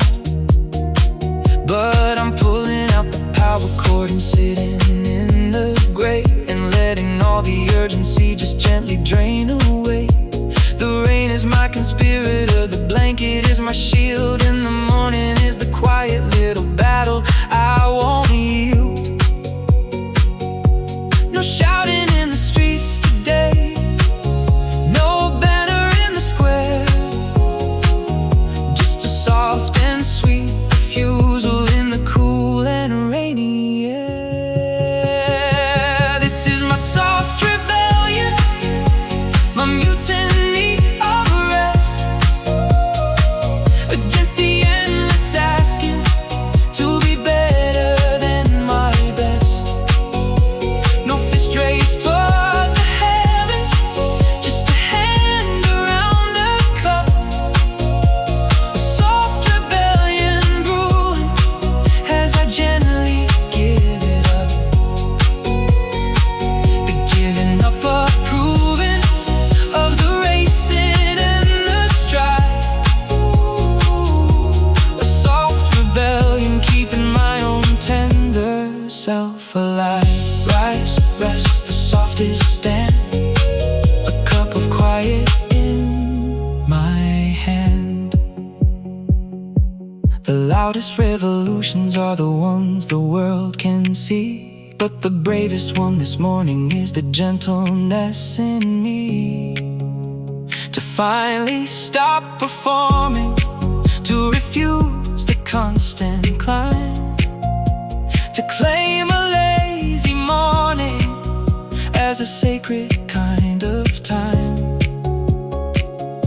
But I'm pulling out the power cord and sitting in the gray, and letting all the urgency just gently drain away. The rain is my conspirator, the blanket is my shield, and the morning is the quiet little battle I won't yield. No shouting in the streets today, no banner in the square, just a soft and sweet refusal in the cool and rainy air. This is my soft rebellion, my mutiny of rest, against the endless asking to be better than my best. No fist raised toward the heavens, just a hand around a cup. A soft rebellion brewing as I gently give it up. The giving up of proving, of the racing and the strife. A soft rebellion keeping my own tender self alive. Rise, rest, the softest stand, a cup of quiet in my hand. The loudest revolutions are the ones the world can see, but the bravest one this morning is the gentleness in me. To finally stop performing, to refuse the constant climb, to claim a lazy morning as a sacred kind of time.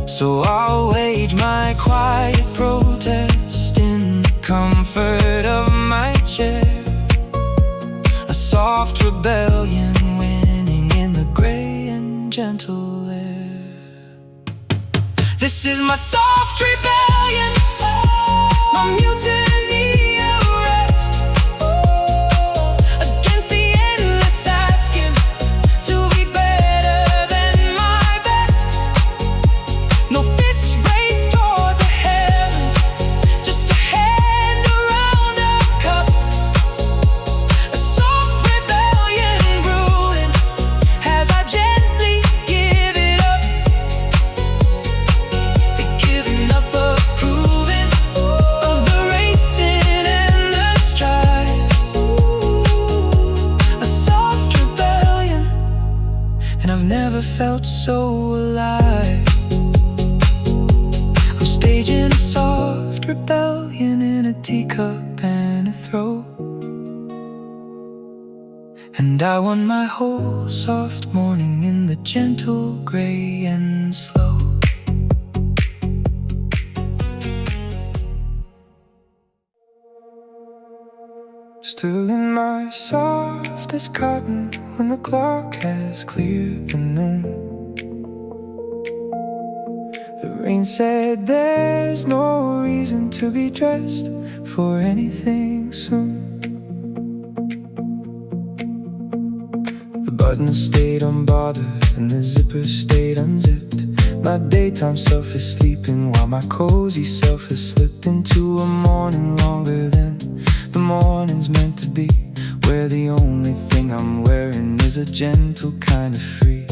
So I'll wage my quiet protest in the comfort of my chair, a soft rebellion winning in the gray and gentle air. This is my soft rebellion, my mutiny of rest, against the endless asking to be better than my best. No fist raised toward the heavens, just a hand around a cup. A soft rebellion brewing as I gently give it up. The giving up of proving, of the race rebellion in a teacup and a throat. And I want my whole soft morning in the gentle gray and slow. Still in my softest cotton when the clock has cleared the noon. The rain said there's no reason to be dressed for anything soon. The buttons stayed unbothered and the zipper stayed unzipped. My daytime self is sleeping while my cozy self has slipped into a morning longer than the morning's meant to be, where the only thing I'm wearing is a gentle kind of free.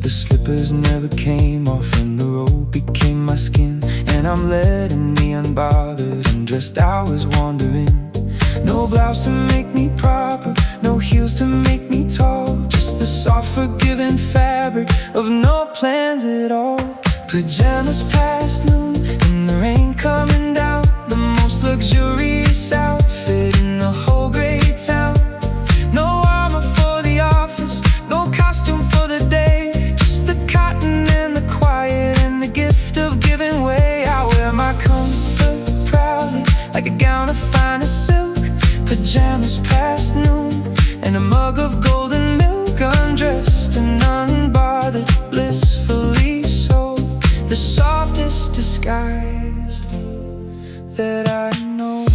The slippers never came off and the robe became my skin, and I'm letting the unbothered undressed hours wander in. No blouse to make me proper, no heels to make me tall, just the soft forgiving fabric of no plans at all. Pajamas past noon and the rain coming down, the most luxurious outfit in the whole great town. No armor for the office, no costume for the day, just the cotton and the quiet and the gift of giving way. I wear my comfort proudly like a gown of finest silk. Pajamas past noon and a mug of golden milk, undressed and unbothered, blissfully so. The softest disguise that I know.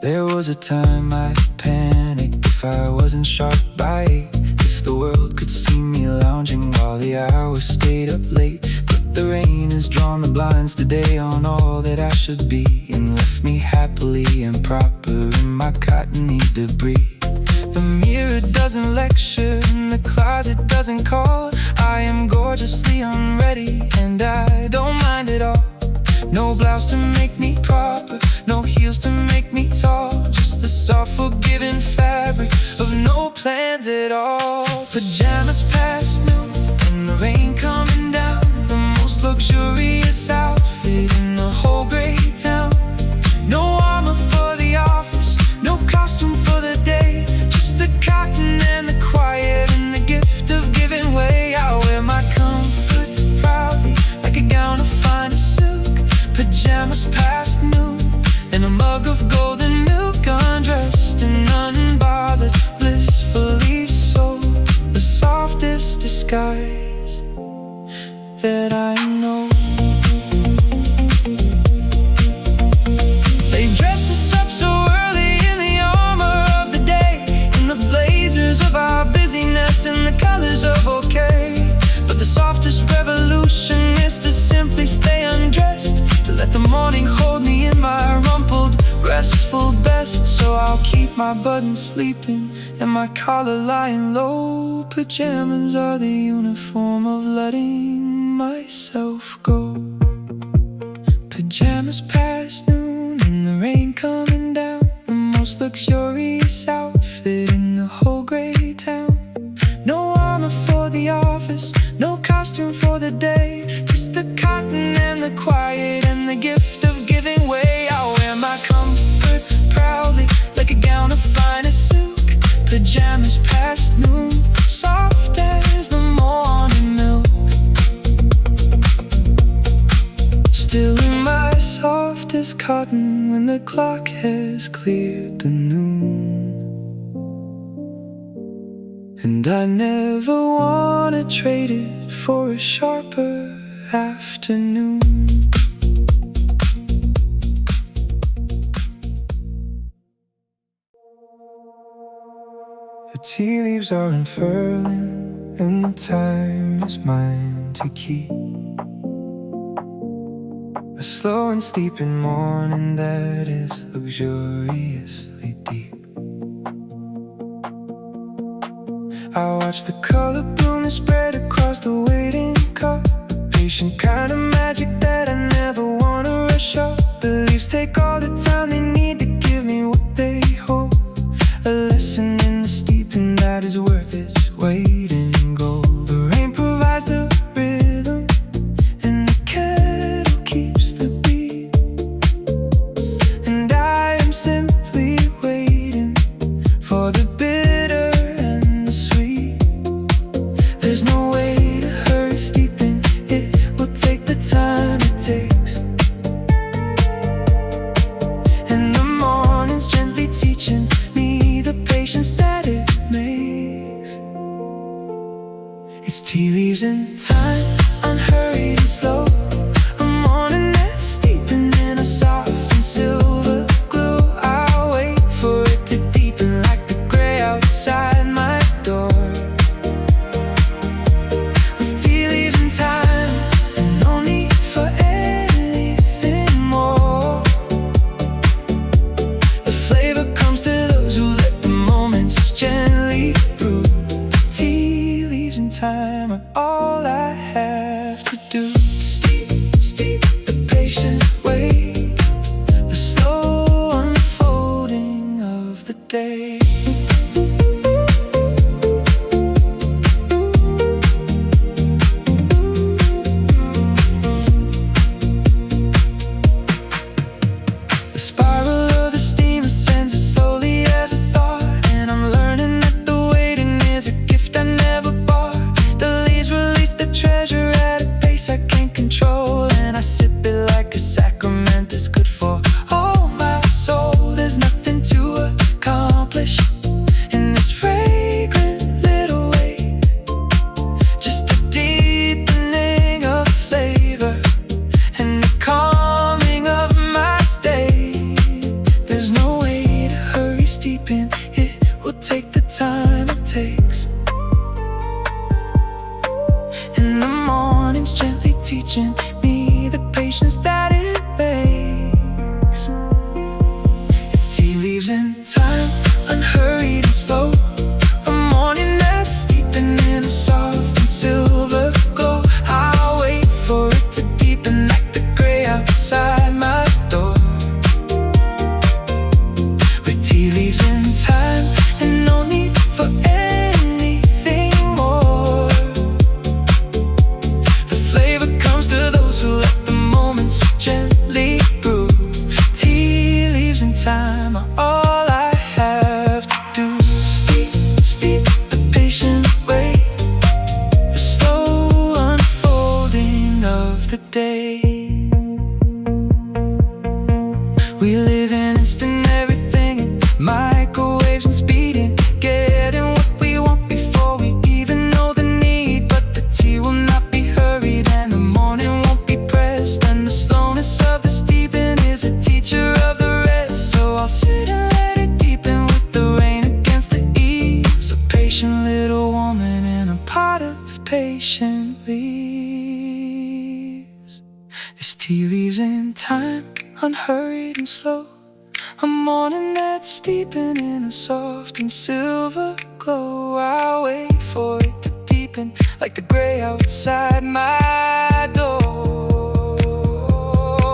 There was a time I'd panic if I wasn't sharp by 8, if the world could see me lounging while the hours stayed up late. But the rain has drawn the blinds today on all that I should be, and left me happily and proper in my cottony debris. The mirror doesn't lecture and the closet doesn't call. I am gorgeously unready and I don't mind at all. No blouse to make me proper, no heels to make me tall, just the soft forgiving fabric of no plans at all. Pajamas past noon and the rain coming down, the most luxurious outfit in the whole great town. No armor for the office, no costume for the day, just the cotton and the quiet and the gift of giving way. I wear my comfort proudly like a gown of finest silk. Pajamas past noon and a mug of golden milk, undressed and unbothered, blissfully so. The softest disguise that I know. They dress us up so early in the armor of the day, in the blazers of our busyness and the colors of okay. But the softest revolution is to simply stay undressed, to let the morning hold me in my rumpled, restful best. So I'll keep my button sleeping and my collar lying low. Pajamas are the uniform of letting myself go. Pajamas past noon and the rain coming down, the most luxurious outfit in the whole great town. No armor for the office, no costume for the day, just the cotton and the quiet and the gift of giving way. I wear my comfort proudly like a gown of finest silk. Pajamas past noon, soft as the morning milk. Still in my softest cotton when the clock has cleared the noon. And I never wanna trade it for a sharper afternoon. The tea leaves are unfurling and the time is mine to keep. A slow and steeping morning that is luxuriously deep. I watch the color bloom and spread across the waiting cup, a patient kind of magic that I never wanna rush up. Believe keeps the beat, and I am simply waiting for the bitter and the sweet. There's no way to hurry steeping, it will take the time it takes. And the morning's gently teaching me the patience that it makes. It's tea leaves in time, unhurried and slow. A morning that's steeping in a soft and silver glow. I'll wait for it to deepen like the gray outside my door. With tea leaves in time and no need for anything more. The flavor comes to those who let the moments gently brew. Tea leaves in time are all I have to do. Steep, steep, the patient way, the slow unfolding of the day. The spiral of the steam ascends as slowly as a thought, and I'm learning that the waiting is a gift I never bought. The leaves release the treasure at a pace I can't control, and I sip it like a sacrament that's good for all my soul. There's nothing to accomplish in this fragrant little way, just a deepening of flavor and the calming of my state. There's no way to hurry steeping, it will take the time it takes. And the morning's gently teaching me the patience that it makes. It's tea leaves in time, unhurried and slow. A morning that's steeping in a soft and silver glow. I'll wait for it to deepen like the gray outside my door. With tea leaves in time and no need for anything more. The flavor comes to those who let the moments gently brew. Tea leaves in time are all I have to do. Steep, steep, the patient way, the slow unfolding of the day. We live in instant everything and microwaves and speeding, getting what we want before we even know the need. But the tea will not be hurried and the morning won't be pressed, and the slowness of the steeping is a teacher of the rest. So I'll sit and let it deepen with the rain against the eaves. A patient little woman in a pot of patient leaves. It's tea leaves in time, unhurried and slow. A morning that's steeping in a soft and silver glow. I'll wait for it to deepen like the gray outside my door.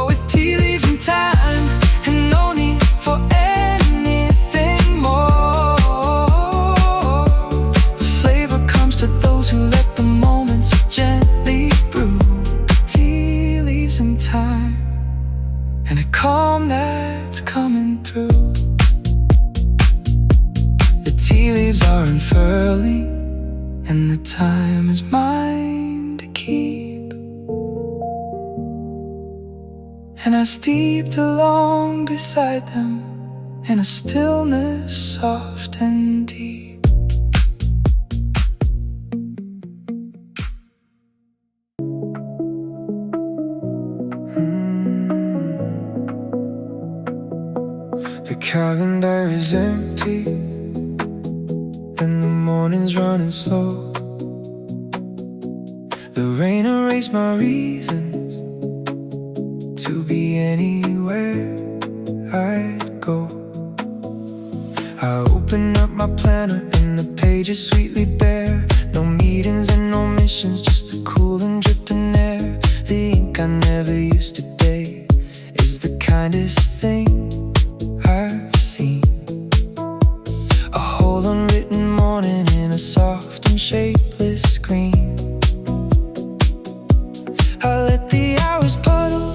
With tea leaves in time and no need for anything more. The flavor comes to those who let the moments gently brew. Tea leaves in time and a calm that's coming through. The tea leaves are unfurling and the time is mine to keep, and I steeped along beside them in a stillness soft and deep. The calendar is empty and the morning's running slow. The rain erased my reasons to be anywhere I'd go. I open up my planner and the page is sweetly bare. No meetings and no missions, just the cool and dripping air. The ink I never used today is the kindest thing I've seen. A whole unwritten morning in a soft and shapeless screen. I let the hours puddle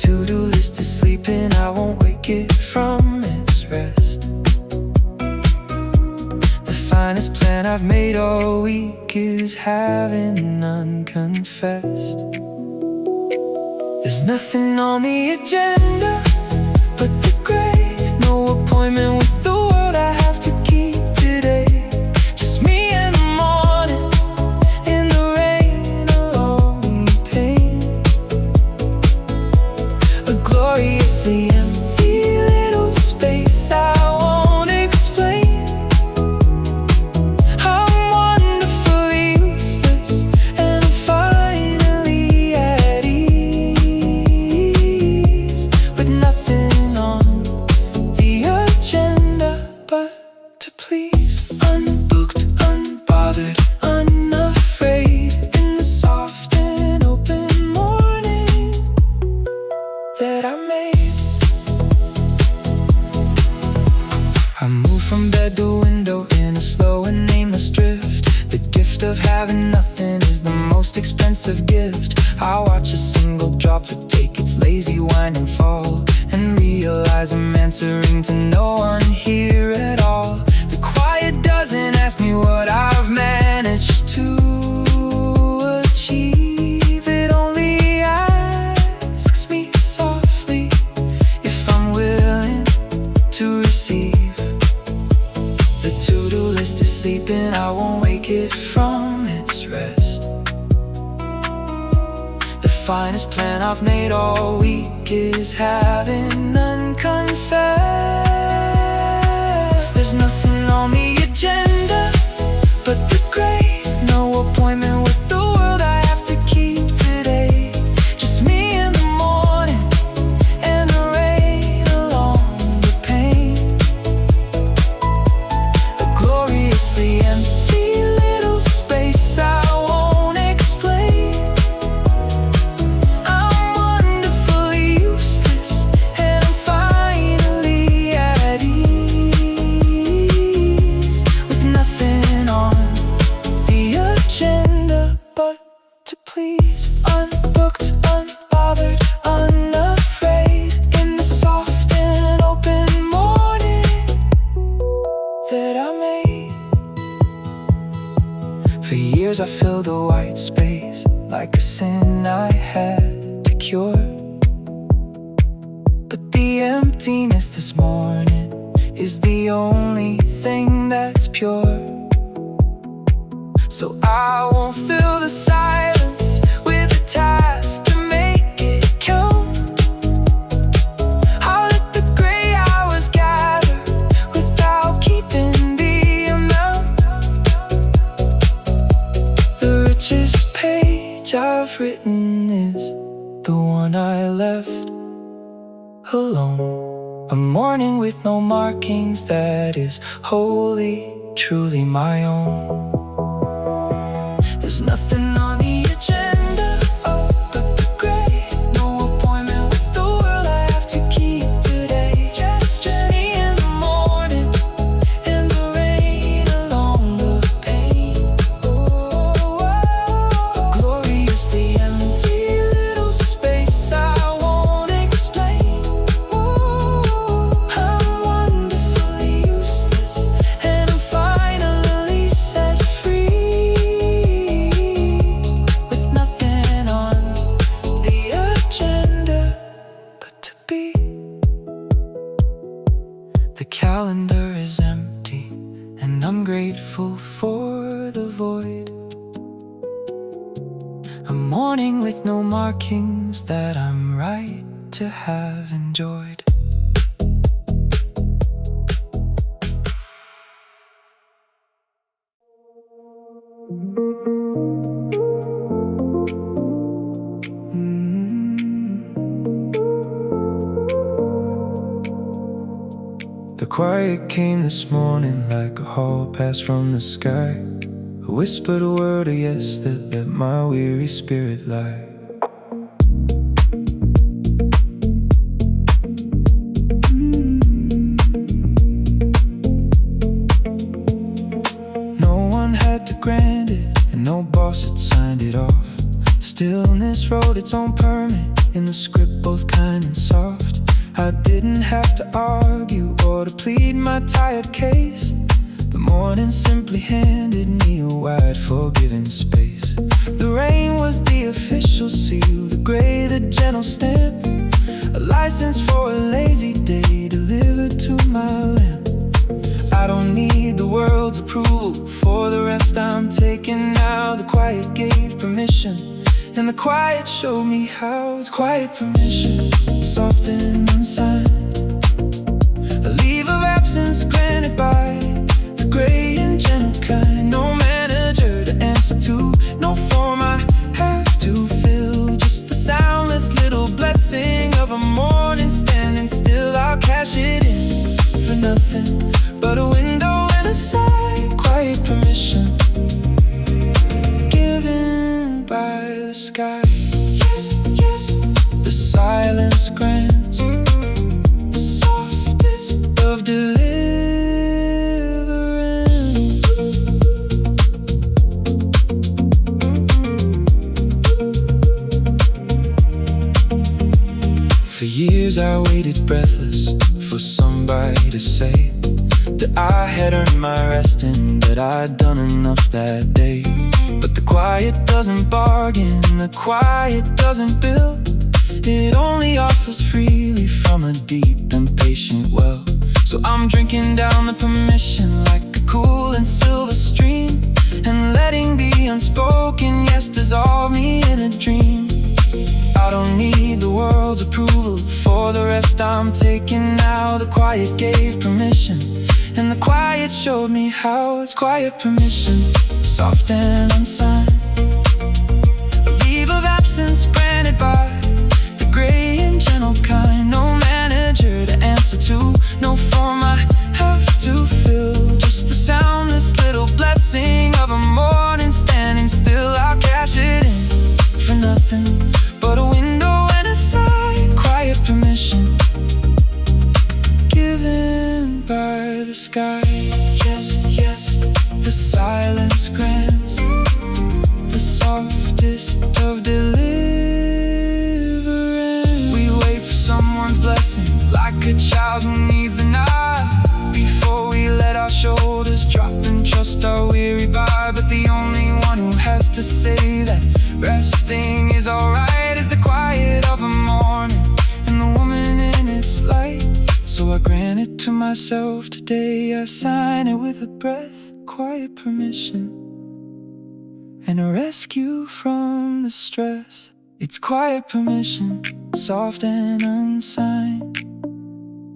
to-do list is sleeping, I won't wake it from its rest. The finest plan I've made all week is having none confessed. There's nothing on the agenda but the gray. No appointment with the world I have to keep today. Just me and the morning, in the rain, alone with pain. A gloriously empty little space I won't explain. I'm wonderfully useless, and I'm finally at ease, with nothing on the agenda but to please. Unbooked, unbothered, unafraid, in the soft and open morning that I made. I move from bed to window in a slow and nameless drift. The gift of having nothing is the most expensive gift. I watch a single droplet take its lazy whine and fall, and realize I'm answering to no one here at all. The quiet doesn't ask me what I've managed to achieve. It only asks me softly if I'm willing to receive. The to-do list is sleeping, I won't wake it from its rest. The finest plan I've made all week is having none confessed. There's nothing on the agenda but the gray. No appointment with the world I have to keep today. Just me in the morning, and the rain along the pain. A gloriously empty little space I won't explain. I'm wonderfully useless, and I'm finally at ease, with nothing on the agenda but to please. Unbooked, unbothered, unafraid, in the soft and open morning that I made. For years I filled the white space like a sin I had to cure. But the emptiness this morning is the only thing that's pure. So I won't fill the silence with a task to make it count. I'll let the gray hours gather without keeping the amount. The richest page I've written is the one I left alone. A morning with no markings that is wholly, truly my own. There's nothing on the agenda but the gray. No appointment with the world I have to keep today. Just me in the morning, and the rain along the pain. A gloriously empty little space I won't explain. I'm wonderfully useless, and I'm finally set free, with nothing on the agenda but to be. The calendar is empty, and I'm grateful for the void. A morning with no markings that I'm right to have enjoyed. The quiet came this morning like a hall pass from the sky. I whispered a word of yes that let my weary spirit lie. No one had to grant it, and no boss had signed it off. Stillness wrote its own permit in the the script, both kind and soft. I didn't have to argue or to plead my tired case. The morning simply handed me a wide forgiving space. The rain was the official seal, the gray the gentle stamp, a license for a lazy day delivered to my lamp. I don't need the world's approval, for the rest I'm taking now. The quiet gave permission, and the quiet showed me how. It's quiet permission, soft and unsigned, a leave of absence granted by the gray and gentle kind. No manager to answer to, no form I have to fill, just the soundless little blessing of a morning standing still. I'll cash it in for nothing but a window and a sigh. Quiet permission given by the sky. Yes, yes, the silence grants the softest of deliverance. For years I waited breathless for somebody to say that I had earned my rest and that I'd done enough that day. But the quiet doesn't bargain, the quiet doesn't build. It only offers freely from a deep and patient well. So I'm drinking down the permission like a cool and silver stream, and letting the unspoken yes dissolve me in a dream. I don't need the world's approval, for the rest I'm taking now. The quiet gave permission, and the quiet showed me how. It's quiet permission, soft and unsigned, a leave of absence granted by the gray and gentle kind. No manager to answer to, no form I have to fill, just the soundless little blessing of a morning standing still. I'll cash it in for nothing but a window and a sigh. Quiet permission given by the sky. Yes, yes, the silence grants the softest of deliverance. We wait for someone's blessing like a child who needs the nod, before we let our shoulders drop and trust our weary by. But the only one who has to say that resting is alright is the quiet of a morning and the woman in its light. So I grant it to myself today, I sign it with a breath. Quiet permission and a rescue from the stress. It's quiet permission, soft and unsigned,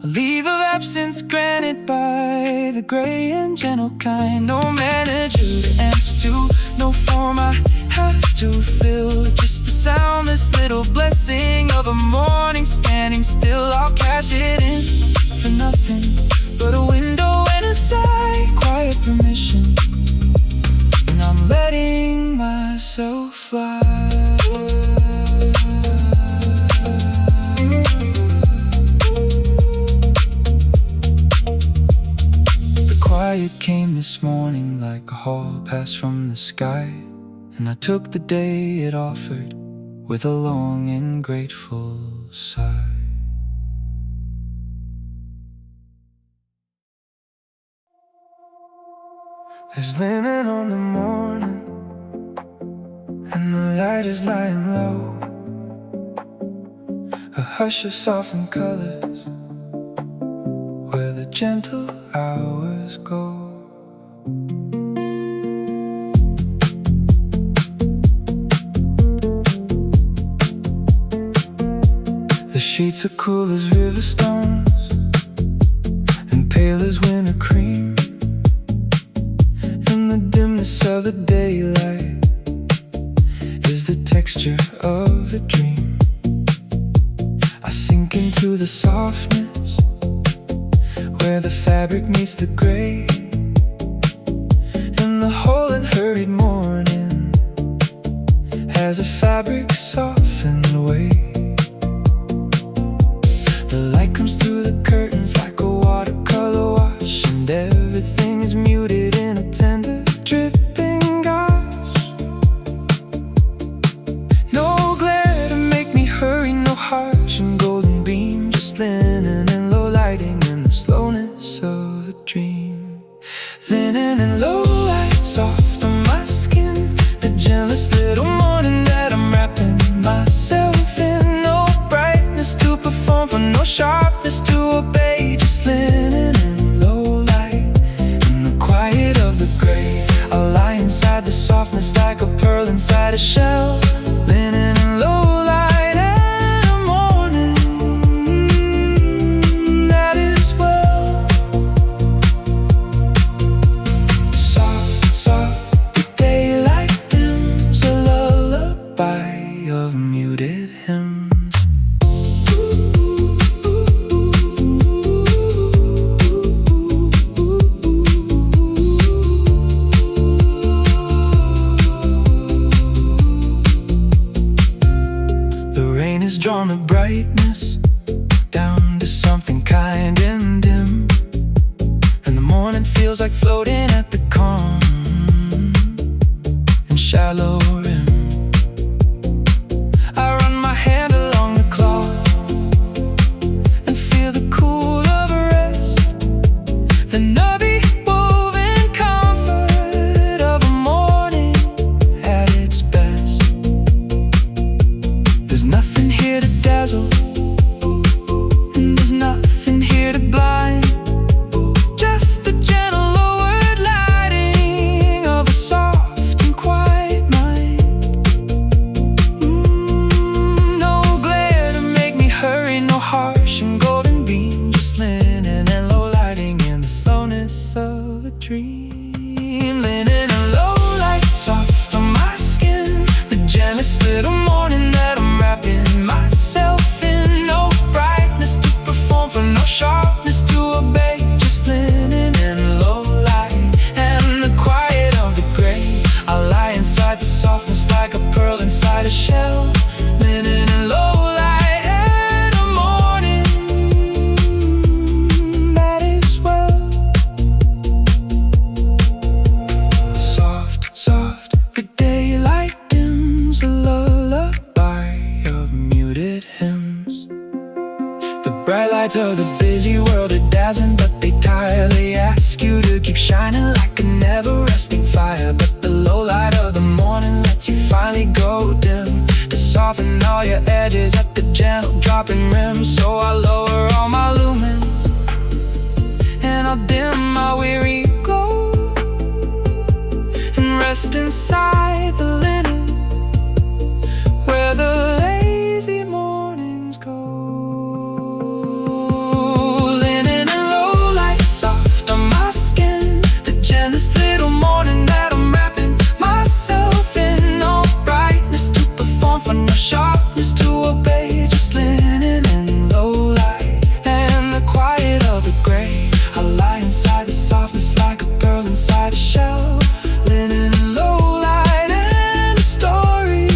a leave of absence granted by the gray and gentle kind. No manager to answer to, no form I have to fill, just the soundless little blessing of a morning standing still. I'll cash it in for nothing but a window and a sigh. Quiet permission, and I'm letting myself fly. The quiet came this morning like a hall pass from the sky, and I took the day it offered with a long and grateful sigh. There's linen on the morning, and the light is lying low, a hush of softened colors where the gentle hours go. The sheets are cool as river stones and pale as winter cream. In the dimness of the daylight is the texture of a dream. I sink into the softness where the fabric meets the gray, and the whole unhurried morning has a fabric softened way. The light comes through the curtains like a watercolor wash, and everything is muted in a tender dripping gush. No glare to make me hurry, no heart for no sharpness to obey, just linen and low light. In the quiet of the gray, I lie inside the softness like a pearl inside a shell. Linen and low light and a morning that is well. Soft, soft, the daylight dims, a lullaby of muted hymns. Drawn the brightness down to something kind and dim, and the morning feels like floating at the calm and shallow rim. I run my hand along the cloth and feel the cool of a rest, the nubby woven comfort of a morning at its best. There's nothing here to dazzle, and there's nothing here to blind, just the gentle lowered lighting of a soft and quiet mind. No glare to make me hurry, no harsh and golden beam, just linen and low lighting in the slowness of a dream. Linen and low light soft on my skin, the gentlest little morning that I'm wrapping myself in. No brightness to perform, for no sharpness to obey, just linen and low light and the quiet of the gray. I lie inside the softness like a pearl inside a shell. Linen and low light and a morning that is well. Soft, soft, the daylight dims, a lullaby of muted hymns. The bright lights of the busy world are dazzling, but they tire. They ask you to keep shining like a never-resting fire, but the low light of the morning lets you finally go dim, to soften all your edges at the gentle dropping rim. So I lower all my lumens and I'll dim my weary glow and rest inside the linen where the lazy mornings go. Linen and low light soft on my skin, the gentlest little morning that I'm wrapping myself in. No brightness to perform, for no sharpness to obey, just linen and low light and the quiet of the gray. I lie inside the softness like a pearl inside a shell. Linen and low light and a story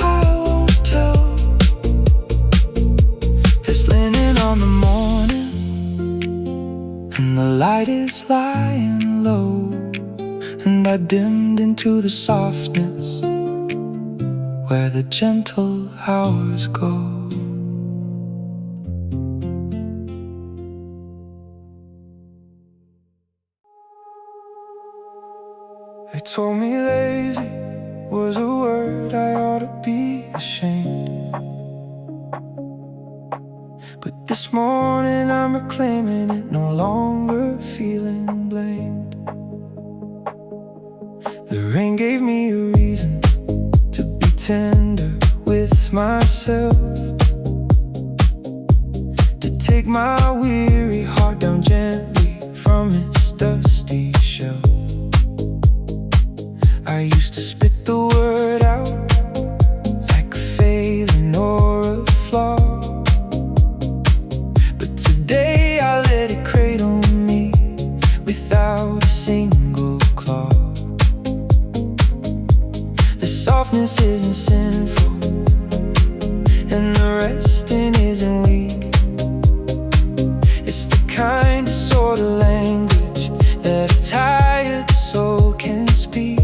I won't tell. There's linen on the morning, and the light is lying low, and I dimmed into the softness where the gentle hours go. They told me lazy was a word I ought to be ashamed, but this morning I'm reclaiming it, no longer feeling blamed. The rain gave me a reason to be tender with myself, to take my weary heart down gently from its dusty shelf. I used to spit the word out like a failing or a flaw, but today I let it cradle me without a single claw. The softness isn't sinful and the resting isn't weak. It's the kind of sort of language that a tired soul can speak.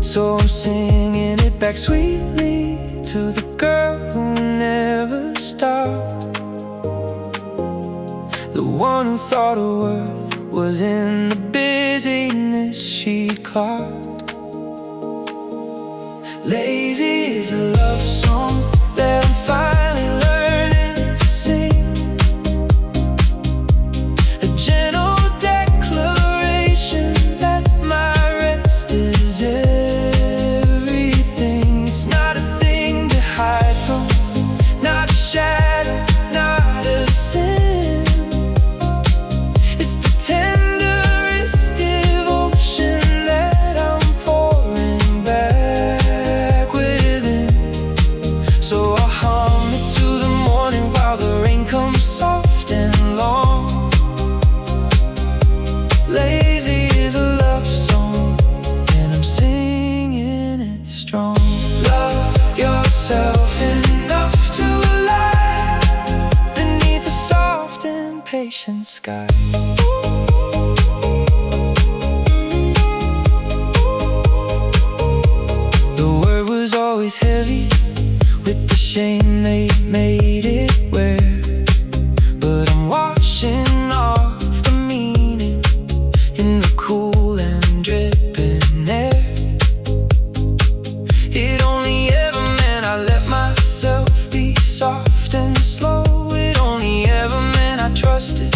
So I'm singing it back sweetly to the girl who never stopped, the one who thought her worth was in the busyness she clocked. Lazy is a love song that I'm sky. The word was always heavy with the shame they made it wear, but I'm washing off the meaning in the cool and dripping air. It only ever meant I let myself be soft and slow. It only ever meant I trusted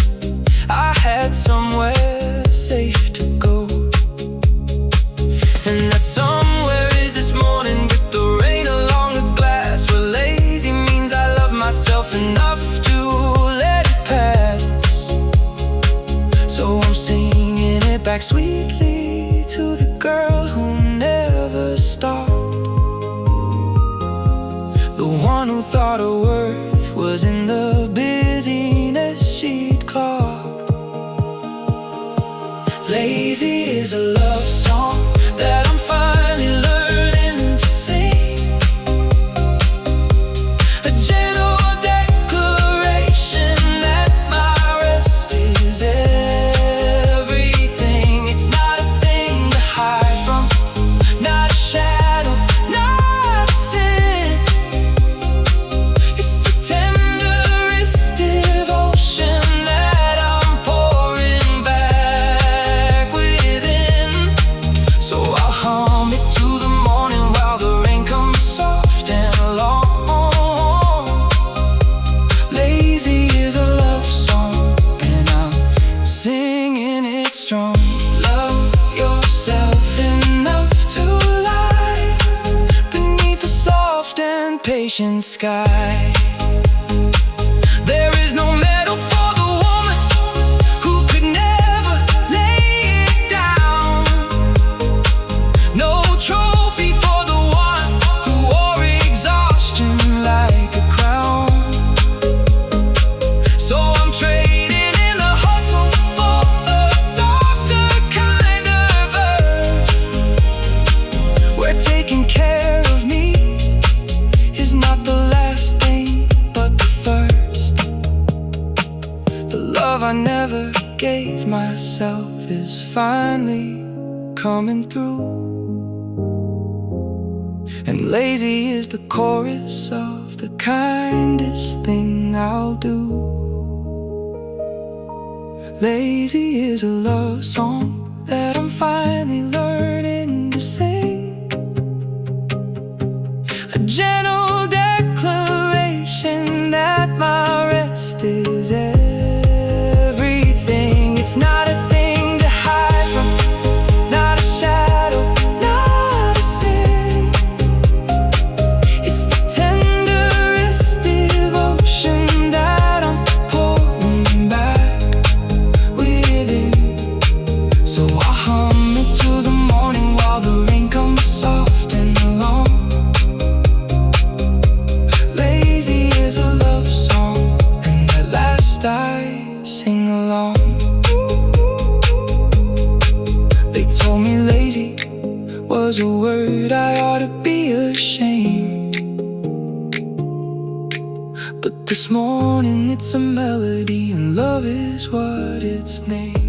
I had somewhere safe to go. And that somewhere is this morning with the rain along the glass, where lazy means I love myself enough to let it pass. So I'm singing it back sweetly to the girl who never stopped, the one who thought her worth was in the busyness she'd clocked. Lazy is a love song that I'm finally learning to sing, a gentle declaration that my rest is everything. It's not a thing to hide from, not a shadow, not a sin. It's the tenderest devotion that I'm pouring back within. So I'll hum it to the morning while the rain comes soft and long. Lazy is a love song and I'm singing it strong. Love yourself enough to lie beneath the soft and patient sky. There is no medal for the woman who could never lay it down, no trophy for the one who wore exhaustion like a crown. So I'm trading in the hustle for a softer kind of verse, where taking care of me is not the last thing but the first. The love I never gave myself is finally coming through, and lazy is the chorus of the kindest thing I'll do. Lazy is a love song that I'm finally learning to sing, a gentle declaration that my rest is everything. It's not a thing to hide from, not a shadow, not a sin. It's the tenderest devotion that I'm pouring back within. So I'll hum it to the morning while the rain comes soft and long. Lazy is a love song, and at last I sing along. They told me lazy was a word I ought to be ashamed, but this morning it's a melody and love is what it's named.